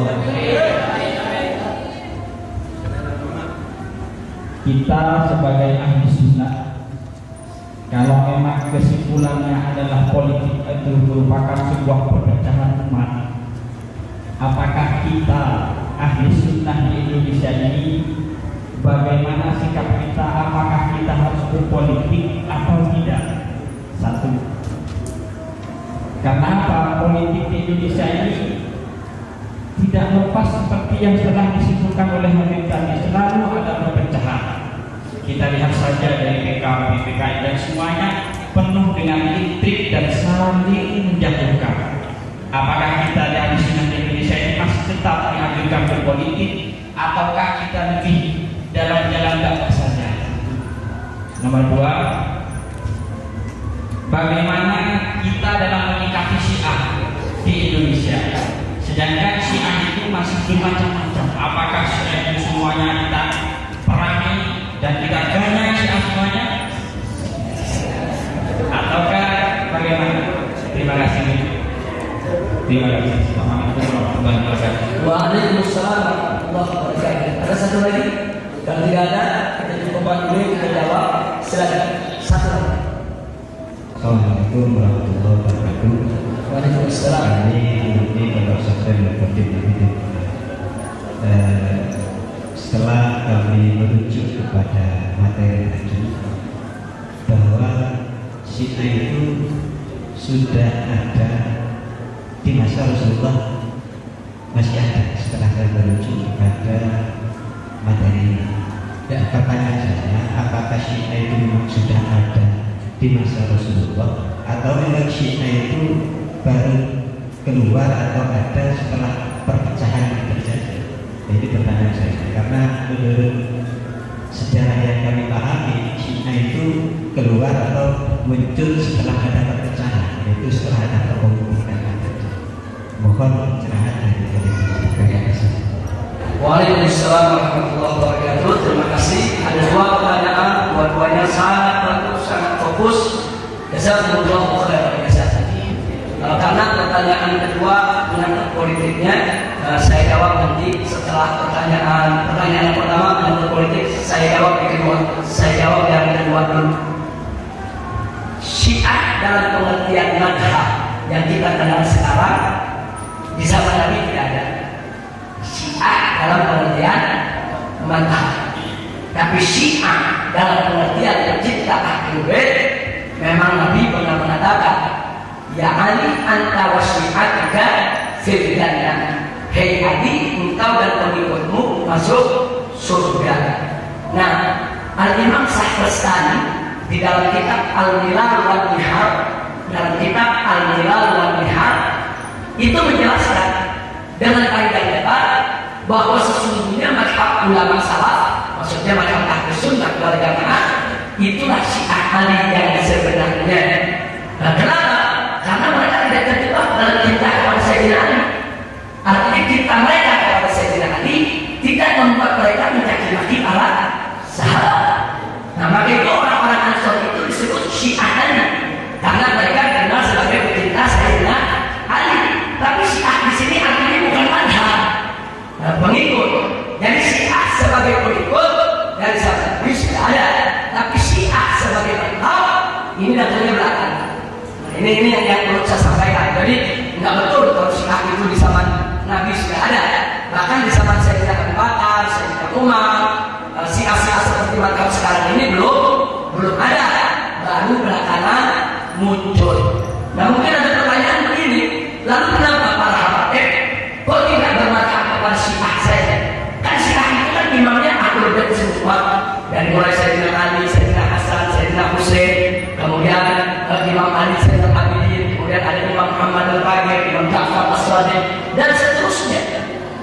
Kita sebagai ahli sunnah, kalau memang kesimpulannya adalah politik itu merupakan sebuah perpecahan umat, apakah kita ahli sunnah di Indonesia ini, bagaimana sikap kita? Apakah kita harus berpolitik atau tidak? Satu, kenapa politik di Indonesia ini tidak lepas seperti yang telah disimpulkan oleh Habib tadi, selalu ada perpecahan. Kita lihat saja dari PKB, PKI dan semuanya penuh dengan intrik dan saling menjatuhkan. Apakah kita di ahli sunnah di Indonesia ini masih tetap mengajukan berpolitik, ataukah kita lebih dalam jalan dakwah saja? Nomor dua, bagaimana kita dalam menyikapi Syiah di Indonesia? Sedangkan Syiah itu masih bermacam-macam. Apakah Syiah itu semuanya kita perangi dan kita ganyak Syiah semuanya, ataukah bagaimana? Terima kasih. Terima kasih. Assalamualaikum warahmatullahi wabarakatuh. Waalaikumsalam warahmatullahi wabarakatuh. Ada satu lagi? Kalau tidak ada, kita cukupkan dulu, kita jawab. Silakan. Satu lagi. Assalamualaikum warahmatullahi wabarakatuh. Waalaikumsalam. Ini kalau saya mengikuti video. Setelah kami merujuk kepada materi tadi, bahwa Syiah itu sudah ada di masa Rasulullah, masih ada. Setelah kami merujuk kepada materi ini, dan pertanyaan saya, apakah Syiah itu memang sudah ada di masa Rasulullah, atau memang Syiah itu baru keluar atau ada setelah perpecahan yang terjadi? Ini pertanyaan saya, karena menurut sejarah yang kami pahami, Syiah itu keluar atau muncul setelah ada perpecahan, yaitu setelah ada kepemimpinan. Mohon pencerahan dari televisi. Terima kasih. Waalaikumsalam warahmatullahi wabarakatuh. Terima kasih. Ada dua pertanyaan, dua-duanya sangat bagus, sangat fokus. Jazakumullahu khairan. Karena pertanyaan kedua menyangkut politiknya, saya jawab nanti setelah pertanyaan yang pertama menyangkut politik, saya jawab yang kedua. Saya jawab yang kedua dulu. Syiah dalam pengertian madhab yang kita kenal sekarang di zaman Nabi tidak ada. Syiah dalam pengertian madhab, tapi Syiah dalam pengertian pencipta Ahlul Bait, memang Nabi pernah mengatakan, ya Ali anta wa syi'atika fil jannah. Hei Ali, engkau dan pengikutmu masuk surga. Nah, Al-Imam Syahrastani di dalam kitab Al-Milal wal Nihar, dalam kitab Al-Milal wal Nihar itu menjelaskan dengan kaidah depan bahwa sesungguhnya mazhab ulama salaf, maksudnya mazhab Ahlus Sunnah wal Jamaah, itulah Syiah Ali yang sebenarnya. Nah, kenapa? Karena mereka tidak terjebak dalam cinta kepada Sayyidina Ali. Artinya cinta mereka kepada Sayyidina Ali tidak membuat mereka mencaci maki para sahabat. Nah, maka itu orang-orang Ansor itu disebut Syiah Ali, karena mereka dikenal sebagai pecinta Sayyidina Ali. Tapi Syiah di sini artinya bukan madhab, pengikut. Jadi Syiah sebagai pengikut dari sahabat Nabi sudah ada, tapi Syiah sebagai madhab ini datangnya belakang. Ini yang perlu saya sampaikan. Jadi nggak betul kalau Syiah itu di zaman Nabi sudah ada. Bahkan di zaman Sayyidina Abu Bakar, Sayyidina Umar, Syiah seperti madhab sekarang ini belum ada. Baru belakangan muncul. Nah, mungkin ada pertanyaan begini, lalu kenapa para habaib kok tidak bermadhab kepada Syiah saja? Kan Syiah itu kan imamnya Ahlul Bait semua, dari mulai Sayyidina Ali, Sayyidina Hasan, Sayyidina Husain, kemudian Imam Ali Zainal Abidin, kemudian ada Imam Muhammad Al-Baqir, Imam Ja'far As-Shadiq, dan seterusnya.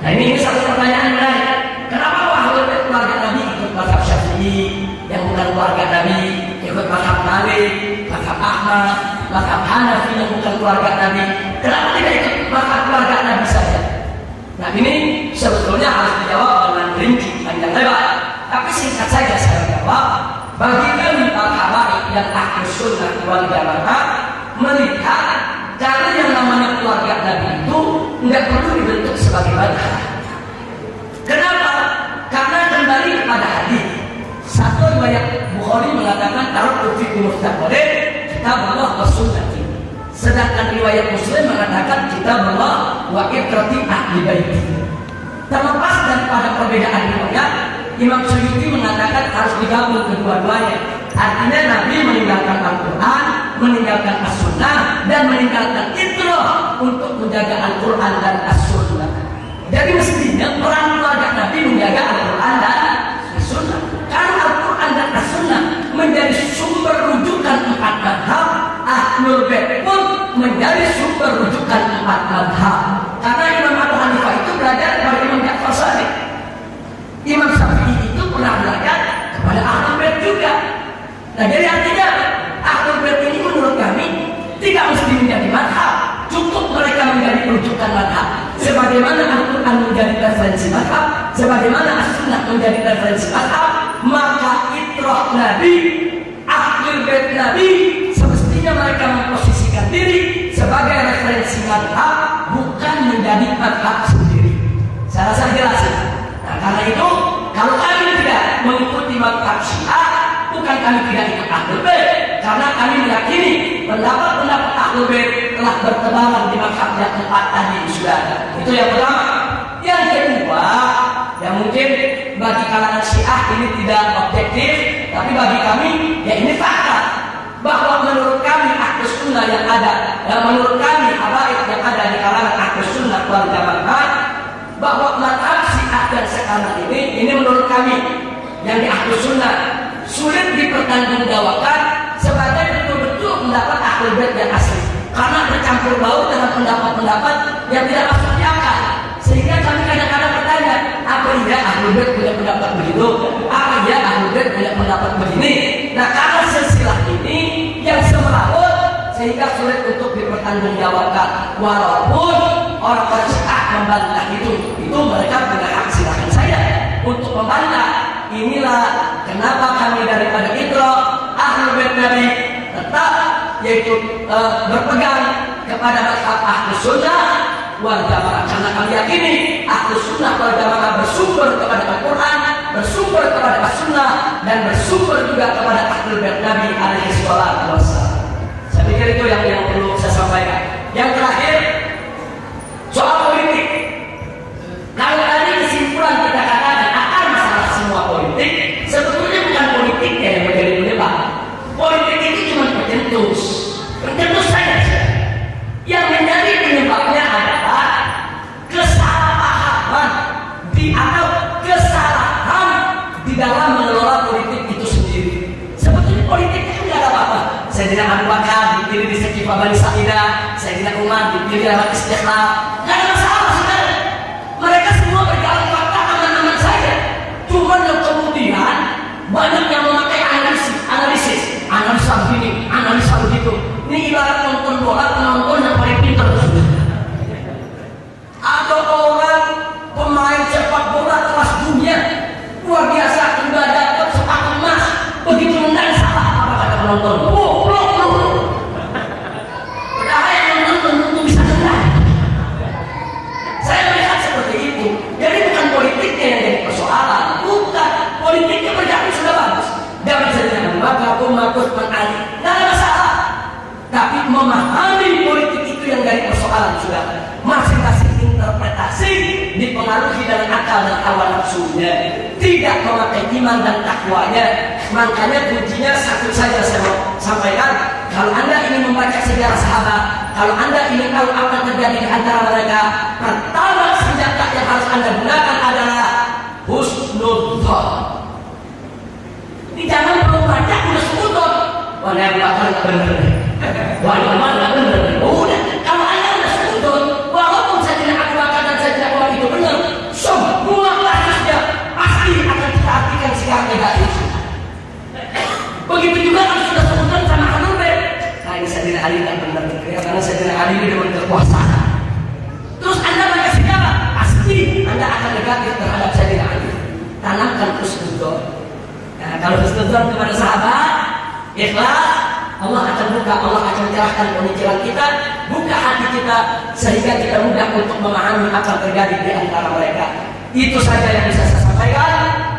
Nah, ini satu pertanyaan menarik. Kenapa Ahlul Bait keluarga Nabi ikut mazhab Syafi'i, yang bukan keluarga Nabi ikut mazhab Malik, mazhab Ahmad, mazhab Hanafi yang bukan keluarga Nabi? Kenapa tidak ikut mazhab keluarga Nabi saja? Nah, ini sebetulnya harus dijawab dengan rinci panjang lebar. Tapi singkat saja saya jawab, bagi kami para habaib yang Ahlus Sunnah wal Jamaah melihat kalau yang namanya keluarga Nabi itu tidak perlu dibentuk sebagai madhab. Kenapa? Karena kembali kepada hadis. Satu riwayat Bukhari mengatakan taraktu fikum mustaqbalin kitabullah wa sunnati. Sedangkan riwayat Muslim mengatakan kitabullah wa itrati ahli baiti. Terlepas daripada perbedaan riwayat, Imam Suyuti mengatakan harus digabung kedua-duanya. Artinya Nabi meninggalkan Al-Quran, meninggalkan As-Sunnah, dan meninggalkan itrah untuk menjaga Al-Quran dan As-Sunnah. Jadi mestinya peran keluarga Nabi menjaga Al-Quran dan As-Sunnah. Karena Al-Quran dan As-Sunnah menjadi sumber rujukan empat madhab, Ahlul Bait pun menjadi sumber rujukan empat madhab. Karena Imam Abu Hanifah itu belajar dari Imam Ja'far Shadiq. Imam Syafi'i itu pernah belajar kepada Ahlul Bait juga. Nah, jadi artinya Ahlul Bait ini menurut kami tidak mesti menjadi madhab, cukup mereka menjadi rujukan madhab. Sebagaimana Al-Quran menjadi referensi madhab, sebagaimana As-Sunnah menjadi referensi madhab, maka itrah Nabi, Ahlul Bait Nabi semestinya mereka memposisikan diri sebagai referensi madhab, bukan menjadi madhab sendiri. Saya rasa jelas. Nah, karena itu kalau kami tidak mengikuti madhab Syiah, bukan kami tidak ikut Ahlul Bait, karena kami meyakini pendapat-pendapat Ahlul Bait telah bertebaran di madhab yang empat tadi sudah ada. Itu yang pertama. Yang kedua, yang mungkin bagi kalangan Syiah ini tidak objektif, tapi bagi kami ya ini fakta bahwa menurut kami Ahlus Sunnah yang ada, dan menurut kami habaib yang ada di kalangan Ahlus Sunnah wal Jamaah, bahwa madhab Syiah dan sekarang ini menurut kami yang di Ahlus Sunnah sulit dipertanggungjawabkan sebagai betul-betul pendapat Ahlul Bait yang asli, karena bercampur baur dengan pendapat-pendapat yang tidak masuk di akal. Sehingga kami kadang-kadang bertanya, apa iya Ahlul Bait punya pendapat begitu, iya Ahlul Bait punya pendapat begini. Nah, karena silsilah ini yang semerawut sehingga sulit untuk dipertanggungjawabkan. Walaupun orang-orang Syiah membantah itu mereka punya hak, silakan saya untuk membantah. Inilah kenapa kami daripada Iqra Ahlul Bait Nabi tetap yaitu berpegang kepada mazhab Ahlus Sunnah wal Jamaah, karena kami yakini Ahlus Sunnah wal Jamaah bersumber kepada Al-Quran, bersumber kepada As-Sunnah, dan bersumber juga kepada Ahlul Bait Nabi alaihi salatu wassalam. Saya pikir itu yang perlu saya sampaikan. Yang terakhir, soal politik. Kalau tadi kesimpulan kita katakan akan masalah semua politik, sebetulnya bukan politiknya yang menjadi penyebab. Politik itu cuma pencetus saja. Yang menjadi penyebabnya adalah kesalahpahaman atau kesalahan di dalam mengelola politik itu sendiri. Sebetulnya politik itu tidak ada apa-apa. Sayyidina Abu Bakar dipilih di Sekifa Bani Sa'idah, Sayyidina Umar dipilih dalam Istiqlal. Tidak ada masalah, saudara. Mereka semua berjalan fakta aman-aman saja. Cuma yang kemudian banyak yang memakai analisis, analisa begini, analisa begitu. Ini ibarat nonton bola, penonton yang paling pintar. Ada orang pemain sepak bola kelas dunia luar biasa, sudah dapat sepatu emas, begitu menang salah apa kata penonton? Padahal yang nonton tentu bisa menang. Saya melihat seperti itu. Jadi bukan politiknya yang jadi persoalan, bukan politiknya berjalan sudah bagus. Dapat saja maka Umar Utsman Ali, tidak ada masalah. Tapi memahami politik itu yang dari persoalan sudah. Masing-masing interpretasi dipengaruhi dengan akal dan hawa nafsunya, tidak memakai iman dan takwanya. Makanya kuncinya satu saja saya mau sampaikan. Kalau Anda ingin membaca sejarah sahabat, kalau Anda ingin tahu apa yang terjadi di antara mereka, pertama senjata yang harus Anda gunakan adalah husnudzon. Ini jangan belum baca udah sekutot. Wah, yang bakal nggak bener. Wah, Umar nggak bener. Udah, kalau Anda udah sekutot, walaupun saya tidak Abu Bakar dan saya tidak Umar itu benar, semua kasusnya pasti akan kita artikan secara negatif. Begitu juga kalau sudah sekutot sama Ahlul Bait. Nah, ini saya tidak Ali kan benar, ya, karena saya tidak Ali ini dengan kekuasaan. Terus Anda baca sejarah, pasti Anda akan negatif terhadap saya tidak Ali. Tanamkan husnudzon. Nah, kalau husnudzon kepada sahabat, ikhlas, Allah akan buka, Allah akan cerahkan pemikiran kita, buka hati kita, sehingga kita mudah untuk memahami apa yang terjadi di antara mereka. Itu saja yang bisa saya sampaikan.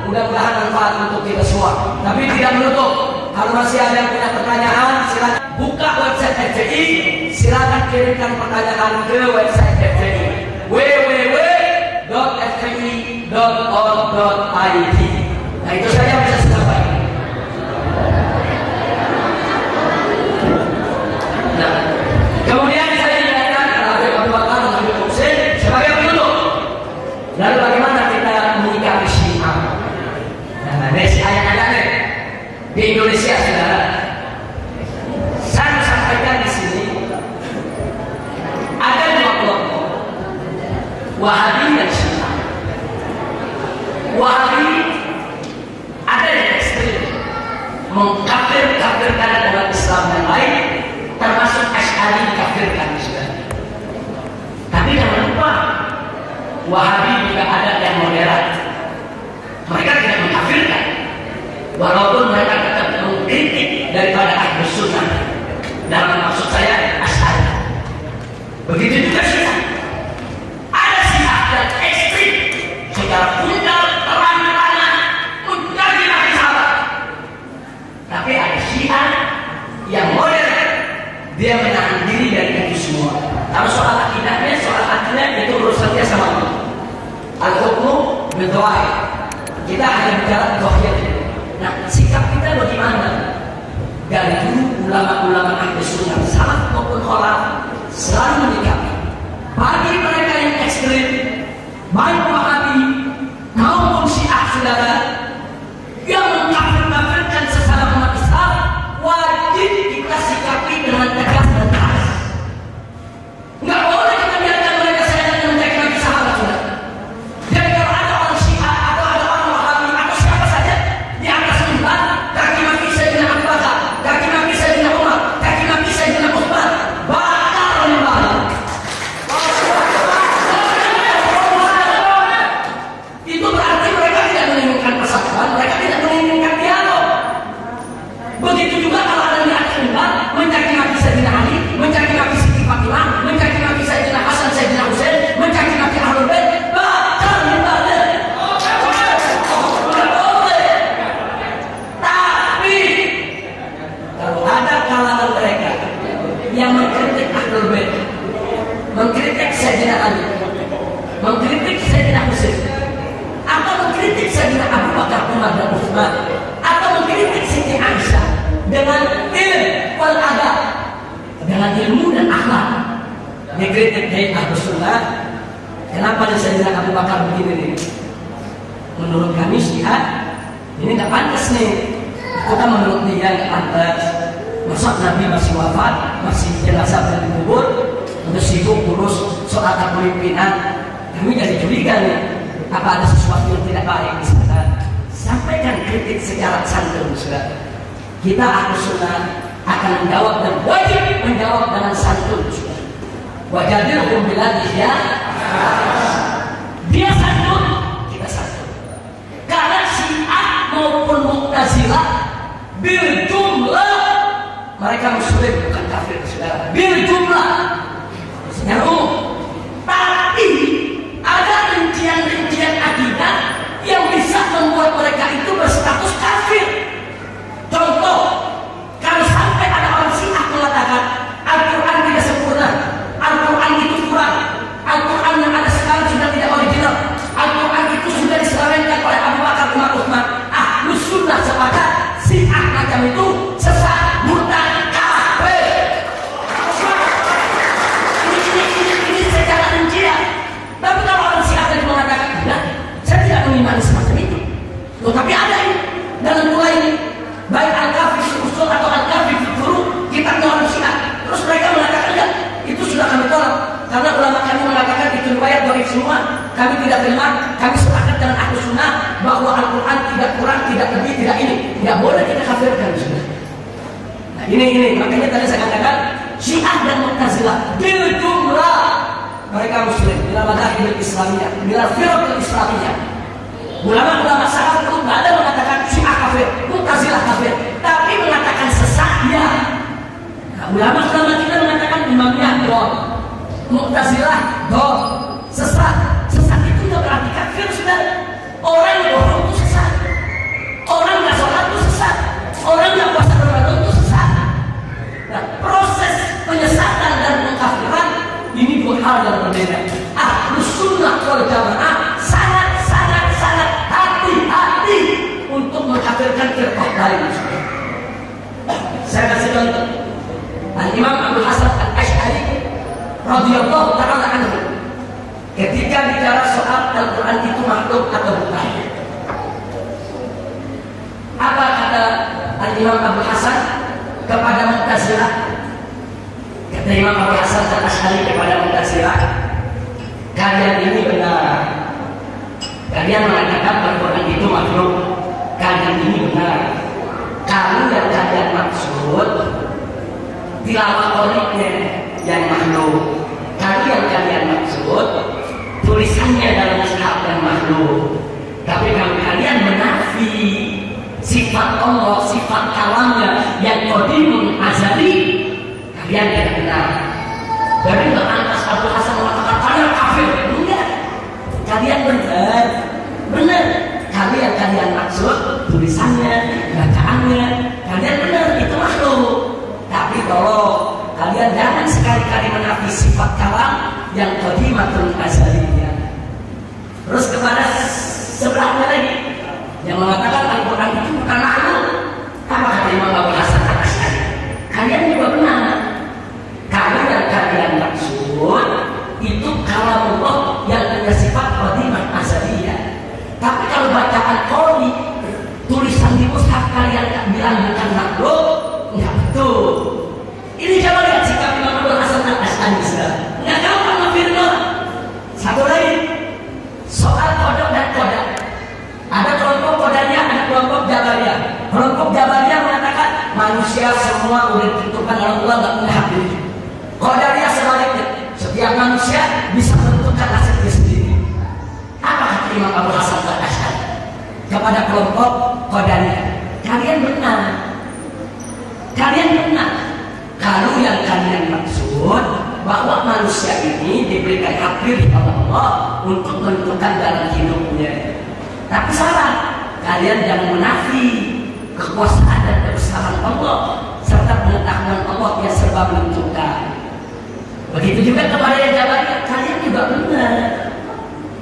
Mudah-mudahan manfaat untuk kita semua. Tapi tidak menutup, kalau masih ada yang punya pertanyaan, silakan buka website FPI, silakan kirimkan pertanyaan ke website FPI www.fpi.org.id. Nah, itu saja yang bisa saya sampaikan. Nah, kemudian saya ingatkan kepada Abu Bakar dan Habib Hussein sebagai penutup. Lalu bagaimana kita menyikapi Syiah? Nah, dari Syiah yang ada di Indonesia, saudara. Saya sampaikan di sini ada dua kelompok, Wahabi dan Syiah. Wahabi ada yang ekstrim, mengkafirkan umat Islam yang lain, termasuk Asy'ari dikafirkan juga. Tapi jangan lupa, Wahabi juga ada yang moderat. Mereka tidak mengkafirkan, walaupun mereka tetap mengkritik daripada Ahlus Sunnah. Dalam maksud saya Asy'ari. Begitu juga Syiah. Ada Syiah yang ekstrim secara fundal, terang-terangan mencaci maki sahabat. Tapi ada Syiah yang modern, dia menahan diri dari itu semua. Kalau soal akidahnya, soal hatinya itu urusannya sama Allah. Al-hukmu bil-dhahir. Kita hanya bicara dhahir. Nah, sikap kita bagaimana? Dari dulu ulama-ulama Ahlus Sunnah, salaf maupun khalaf, selalu menyikapi bagi mereka yang ekstrim, baik Wahabi maupun Syiah, saudara, yang mengkafir-kafirkan sesama umat Islam, wajib kita sikapi dengan tegas dan keras. Nggak boleh kita biarkan mereka saja mencaci maki sahabat, saudara. Jadi kalau ada orang Syiah mengkritik Ahlul Bait, mengkritik Sayyidina Ali, mengkritik Sayyidina Husain, atau mengkritik Sayyidina Abu Bakar, Umar dan Utsman, atau mengkritik Siti Aisyah dengan ilmu wal adab, dengan ilmu dan akhlak, dikritik dari Ahlus Sunnah. Kenapa Sayyidina Abu Bakar begini nih? Menurut kami Syiah ini nggak pantas nih. Kita menurut dia nggak pantas. Masa Nabi masih wafat, masih jenazah dan dikubur, terus sibuk urus soal kepemimpinan. Kami jadi curiga nih, apa ada sesuatu yang tidak baik di sana? Sampaikan kritik secara santun, saudara. Kita Ahlus Sunnah akan menjawab dan wajib menjawab dengan santun, saudara. Wajadilhum billadzi hiya dia santun, kita santun. Karena Syiah maupun Mu'tazilah bil jumlah mereka muslim bukan kafir, saudara. Bil jumlah secara umum. Tapi ada rincian-rincian akidah yang bisa membuat mereka itu berstatus kafir. Contoh, kalau sampai ada orang Syiah mengatakan Al-Quran tidak sempurna, Al-Quran itu kurang, Al-Quran yang ada sekarang sudah tidak original, Al-Quran itu sudah diselewengkan oleh Abu Bakar, Umar, Utsman. Ahlus Sunnah sepakat Syiah macam itu sesat, murtad, kafir. Ini secara rincian. Tapi kalau orang Syiah tadi mengatakan tidak, saya tidak mengimani semacam itu. Loh, tapi ada ini dalam mulai ini, baik Al-Kafi fi Usul atau Al-Kafi fi Furu', kitabnya orang Syiah. Terus mereka mengatakan enggak, itu sudah kami tolak karena ulama kami mengatakan itu riwayat dhaif semua. Kami tidak terima, kami sepakat dengan Ahlus Sunnah bahwa Al-Quran tidak kurang, tidak lebih, tidak ini. Tidak boleh kita kafirkan, sudah. Nah ini makanya tadi saya katakan Syiah dan Mu'tazilah bil jumlah mereka muslim, bila madahil Islamiyah, bila firqah Islamiyah. Ulama-ulama salaf itu tidak ada mengatakan Syiah kafir, Mu'tazilah kafir, tapi mengatakan sesat ya. Nah, ulama-ulama kita mengatakan imamiyah doh, Mu'tazilah doh, sesat. Sesat itu tidak berarti kafir, sudah. Orang yang bohong itu sesat, orang nggak sholat itu sesat, orang yang puasa Ramadan itu sesat. Nah, proses penyesatan dan pengkafiran ini dua hal yang berbeda. Ahlus Sunnah wal Jamaah sangat hati-hati untuk mengkafirkan firqah lain. Saya kasih contoh. Al-Imam Abdul Hasan Al-Asy'ari radhiyallahu ta'ala anhu ketika bicara soal Al-Quran itu makhluk atau bukan. Apa kata Al-Imam Abu Hasan kepada Mu'tazilah? Kata Imam Abu Hasan Al-Asy'ari kepada Mu'tazilah, kalian ini benar. Kalian mengatakan Al-Quran itu makhluk. Kalian ini benar. Kalau yang kalian maksud tilawah qoriknya yang makhluk. Kalau yang kalian maksud tulisannya dalam mushaf yang makhluk. Tapi kalau kalian menafi sifat Allah, sifat kalamnya yang qadimun azali, kalian tidak benar. Jadi nggak pantas Abu Hasan mengatakan kalian kafir. Enggak, kalian benar. Kalau yang kalian maksud tulisannya, bacaannya, kalian benar, itu makhluk. Tapi kalau kalian jangan sekali-kali menafi sifat kalam yang qadimatun azaliyah. Terus kepada sebelahnya lagi yang mengatakan Al-Quran itu bukan makhluk. Apa kata Imam Abu Hasan Al-Asy'ari? Kalian juga benar. Kalau yang kalian maksud itu kalamullah yang punya sifat qadimat azaliyah. Tapi kalau bacaan qori, tulisan di mushaf kalian bilang bukan makhluk, nggak betul. Ini coba lihat sikap Imam Abu Hasan Al-Asy'ari. Nggak gampang ngafirkan. Satu lagi soal kodok dan kodak. Ada kelompok kodanya, ada kelompok jabariyah. Kelompok jabariyah mengatakan manusia semua udah ditentukan oleh Allah, nggak punya hak pilih. Qadariyah sebaliknya, setiap manusia bisa menentukan nasibnya sendiri. Apa kata Imam Abu Hasan Al-Asy'ari kepada kelompok Qadariyah? Kalian benar. Kalau yang kalian maksud bahwa manusia ini diberikan hak pilih oleh Allah untuk menentukan dalam hidupnya, tapi salah. Kalian jangan menafi kekuasaan dan kebesaran Allah serta pengetahuan Allah yang serba menentukan. Begitu juga kepada yang Jabariyah, kalian juga benar.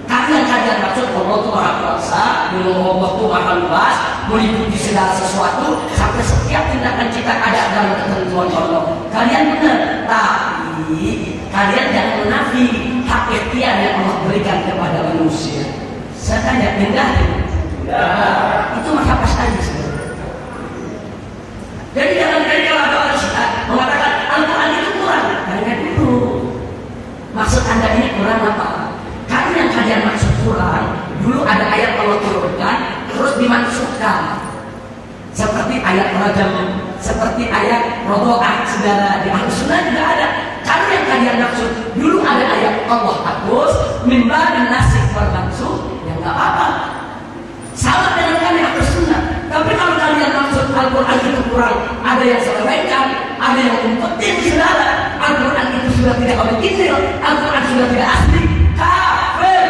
Kalian maksud Allah itu maha kuasa, ilmu Allah itu maha luas, meliputi segala sesuatu, sampai setiap tindakan kita ada dalam ketentuan Allah. Kalian benar, tapi kalian jangan menafik hak ikhtiar yang Allah berikan kepada manusia. Saya tanya, pindah itu mah apa saja sebenarnya. Jadi jangan kalau ada orang mengatakan Al-Quran itu kurang, tanya dulu. Maksud Anda ini kurang apa? Karena yang kalian maksud kurang, dulu ada ayat Allah turunkan, terus dimaksudkan. Seperti ayat rajam, seperti ayat rodoah, saudara di Ahlus Sunnah juga ada. Karena yang kalian maksud, dulu ada ayat Allah hapus, mimba dan nasib bermaksud, ya nggak apa-apa. Sama dengan kami Ahlus Sunnah. Tapi kalau kalian maksud Al-Quran itu kurang, ada yang selewengkan, ada yang umpetin, saudara. Al-Quran itu sudah tidak original, Al-Quran sudah tidak asli, kafir.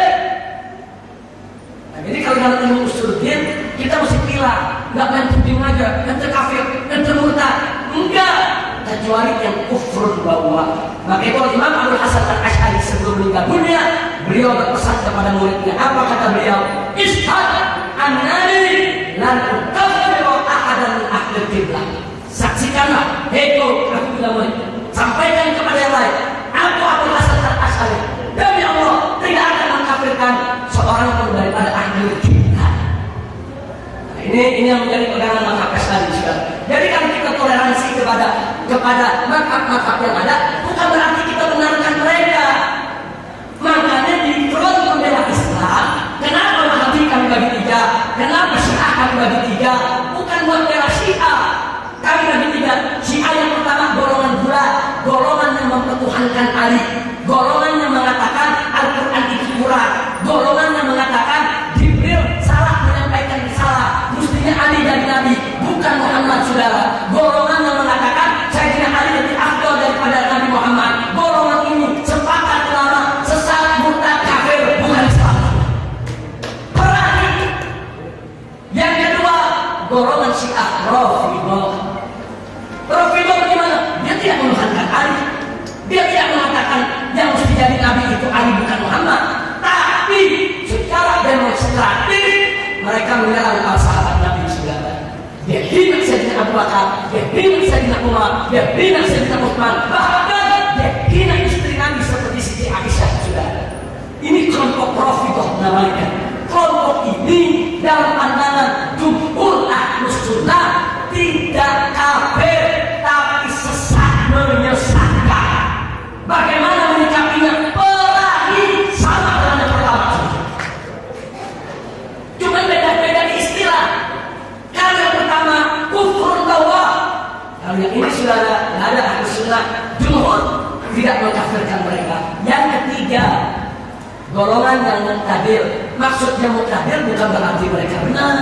Nah, jadi kalau dalam ilmu usuluddin, kita mesti pilih, nggak main tuding aja, ente kafir, ente murtad, enggak, kecuali yang kufrun bawah. Maka itu Imam Abdul Hasan Al-Asy'ari sebelum meninggal dunia, beliau berpesan kepada muridnya, apa kata beliau? Ishhad annani lan ukaffiru ahadan min ahli qiblah. Saksikanlah, aku bilang murid, sampaikan kepada yang lain, aku Abdul Hasan Al-Asy'ari, demi Allah tidak akan mengkafirkan seorang pun daripada ahli qiblah. Nah, ini yang menjadi pegangan mazhab Asy'ari juga. Jadi kan kita toleransi kepada mazhab yang ada, bukan berarti kita benarkan mereka. Makanya di front pembela Islam, kenapa Wahabi kami bagi tiga, kenapa Syiah kami bagi tiga, bukan buat bela Syiah. Kami bagi tiga. Syiah yang pertama golongan bulat, golongan yang mempertuhankan Ali, golongan yang mengatakan Al-Quran itu kurang, golongan yang mengatakan Jibril salah menyampaikan risalah, mestinya Ali dari Nabi, bukan Muhammad, saudara. Golongan yang mengatakan Sayyidina Ali lebih afdal daripada Nabi Muhammad. Golongan ini sepakat ulama sesat, murtad, kafir, bukan Islam. Berani. Yang kedua, golongan Syiah Rafidhah. Rafidhah bagaimana? Dia tidak menuhankan Ali. Dia tidak mengatakan yang mesti jadi Nabi itu Ali bukan Muhammad. Tapi secara demonstratif mereka menyerang para sahabat Nabi saudara. Dia hina Sayyidina Abu Bakar, dia hina Sayyidina Umar, dia hina Sayyidina Utsman, bahkan dia hina istri Nabi seperti Siti Aisyah saudara. Ini kelompok Rafidhah namanya. Kelompok ini dalam pandangan jumhur Ahlus Sunnah tidak kafir, tapi sesat, menyesatkan. Bagaimana menyikapinya? Perangi sama dengan yang pertama. Cuma beda-beda di istilah. Kalau yang pertama kufur bawah, kalau yang ini sudah ada Ahlus Sunnah jumhur tidak mengkafirkan mereka. Yang ketiga, golongan yang muktadir. Maksudnya muktadir bukan berarti mereka benar.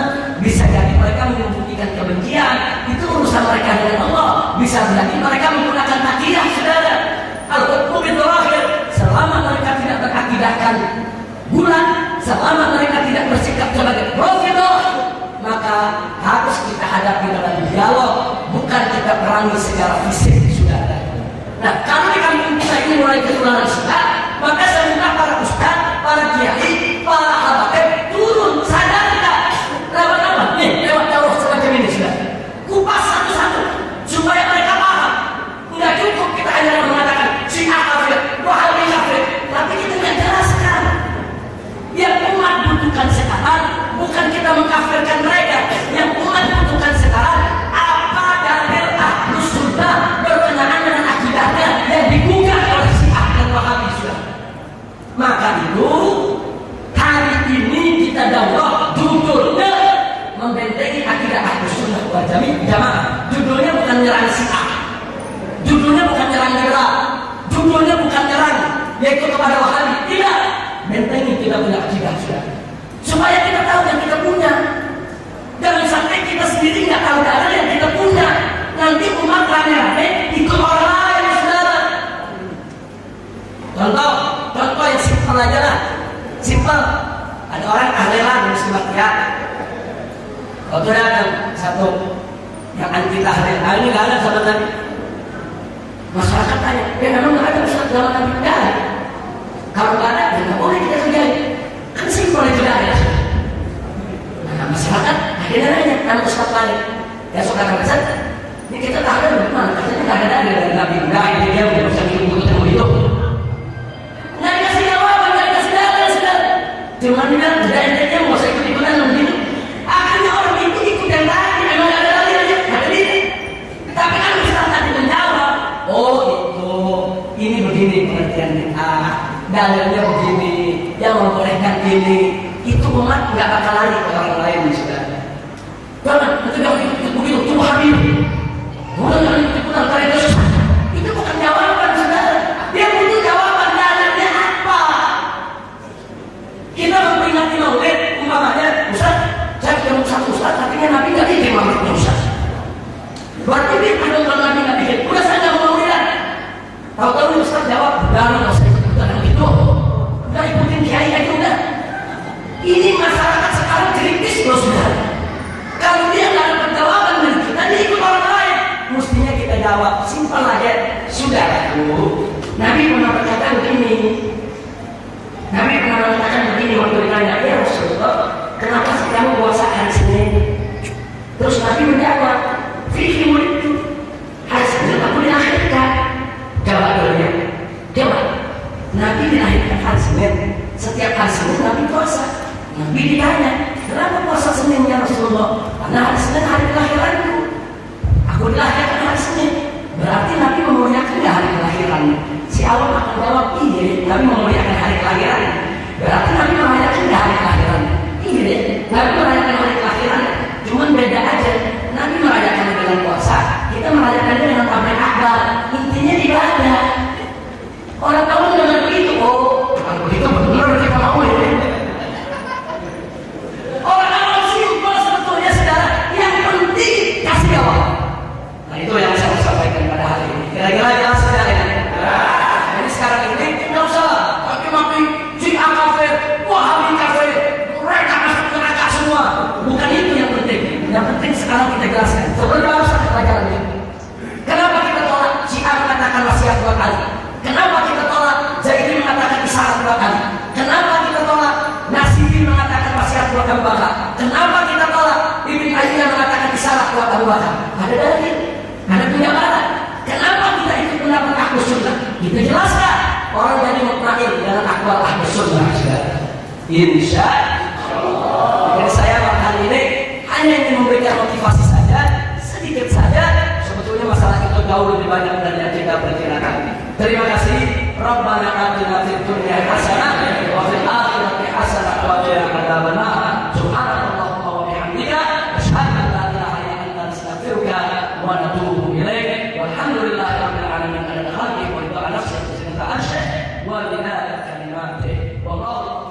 Bisa jadi mereka menyembunyikan kebencian, itu urusan mereka dengan Allah. Bisa jadi mereka menggunakan takiyah, saudara. Al-hukmu bid-dhahir, selama mereka tidak berakidahkan bulan, selama mereka tidak bersikap sebagai Rafidhah, maka harus kita hadapi dalam dialog, bukan kita perangi secara fisik, saudara. Nah, kalau di kampung kita ini mulai ketularan Syiah, maka saya minta para ustaz, para kiai, para habaib turun, sadar tidak? Lewat nih, lewat dakwah semacam ini sudah. Kupas satu-satu supaya mereka paham. Enggak cukup kita hanya mengatakan Syiah kafir, Wahabi kafir, tapi kita nggak jelaskan. Yang umat butuhkan sekarang bukan kita mengkafirkan mereka. Yang umat butuhkan sekarang apa dalil Ahlus Sunnah berkenaan dengan akidahnya yang digugat oleh Syiah dan Wahabi sudah. Maka itu hari ini kita dakwah judulnya membentengi akidah Ahlus Sunnah wal Jamaah. Judulnya bukan nyerang Syiah, judulnya bukan nyerang liberal, judulnya bukan nyerang yaitu kepada Wahabi. Tidak, bentengi kita punya akidah sudah, supaya kita tahu yang kita punya. Jangan sampai kita sendiri nggak tahu dalil yang kita punya. Nanti umat rame-rame ikut orang lain, saudara. Contoh yang simpel aja lah, simpel. Ada orang ahlelan di Sumatera. Waktu ada satu yang anti tahlil, ini nggak ada sama Nabi. Masyarakat tanya, memang nggak ada Ustaz, zaman Nabi tidak ada. Kalau nggak ada, ya nggak boleh kita kerjain. Kan simpel itu ada. Nah, masyarakat akhirnya nanya, anak ustaz lain, ya saudara Hasan, ini kita tak ada bagaimana? Katanya nggak ada dari Nabi. Nggak, ini dia berusaha ikut itu. Nggak dikasih jawaban, nggak dikasih dalil, saudara. Cuma bilang, tidak intinya mau saya ikut-ikutan begini. Akhirnya orang itu ikut yang tadi, memang nggak ada dalilnya, nggak ada dalil. Tapi kan ustaz tadi menjawab, oh itu, ini begini pengertiannya. Dalilnya begini, yang membolehkan ini. Itu umat nggak bakal lari ke orang lain, saudara. Jangan, itu jangan ikut begitu, itu habis. Bukan jangan ikut-ikutan karena itu susah. Itu bukan jawaban, saudara. Dia butuh jawaban, dalilnya apa? Kita memperingati Maulid, umpamanya, Ustaz, saya ketemu satu Ustaz, artinya Nabi nggak bikin Maulidnya Ustaz. Berarti dia ada orang Nabi nggak bikin. Udah saya nggak mau Maulidan. Tahu-tahu Ustaz jawab, nggak usah ikut-ikutan yang itu. Udah ikutin kiai aja udah. Ini masyarakat sekarang kritis loh, saudara. Kalau dia nggak dapat jawaban dari kita, dia ikut orang lain. Mestinya kita jawab, simpel aja. Saudaraku, Nabi pernah berkata begini. Nabi pernah mengatakan begini waktu ditanya, ya Rasulullah, kenapa sih kamu puasa hari Senin? Terus Nabi menjawab, fikih itu hari Senin aku dilahirkan. Jawab dulu ya. Jawab. Nabi dilahirkan hari Senin. Setiap hari Senin Nabi puasa. Nabi ditanya, kenapa puasa Senin ya Rasulullah? Karena hari Senin hari kelahiranku. Aku dilahirkan hari Senin. Berarti Nabi memuliakan hari kelahiran. Si awam akan jawab, iya, Nabi memuliakan hari kelahiran. Berarti Nabi merayakan hari kelahiran. Iya, Nabi merayakan hari kelahiran. Cuman beda aja. Nabi merayakan dengan puasa, kita merayakannya dengan tabligh akbar. Intinya ibadah. Orang tahu dengan begitu, oh, kalau begitu benar kita mau ya. Orang-orang simpel sebetulnya, saudara, yang penting kasih jawab. Nah itu yang saya sampaikan pada hari ini. Kira-kira jelas saudara ya. Jadi sekarang ini nggak usah maki-maki si A kafir, Wahabi kafir, mereka masuk neraka semua. Bukan itu yang penting. Yang penting sekarang kita jelaskan. Sebenarnya harus ada pelajaran ini. Kenapa kita tolak si A mengatakan wasiat 2 kali? Kenapa kita tolak Zaidi mengatakan isyarat 2 kali? Kenapa kita tolak Nasibi mengatakan wasiat 2 kali bakal? Kenapa kita tolak Ibn Ayyah mengatakan isyarat 2 kali bakal? Ada dalil, ada penjelasan. Kenapa kita ikut pendapat Ahlus Sunnah? Kita jelaskan. Orang jadi mutmain dengan akwal Ahlus Sunnah. Insya Allah. Jadi saya kali ini hanya ingin memberikan motivasi saja, sedikit saja. Sebetulnya masalah itu jauh lebih banyak dari yang kita perkirakan. Terima kasih. Rabbana atina fid dunya hasanah wa fil akhirati hasanah wa qina adzabannar. Subhanallahumma wa bihamdika asyhadu an la ilaha illa anta astaghfiruka wa atubu ilaik. Walhamdulillahi rabbil alamin ala khalqihi wa ridha nafsihi wa zinata arsyih wa bidaya kalimatihi. Wallahu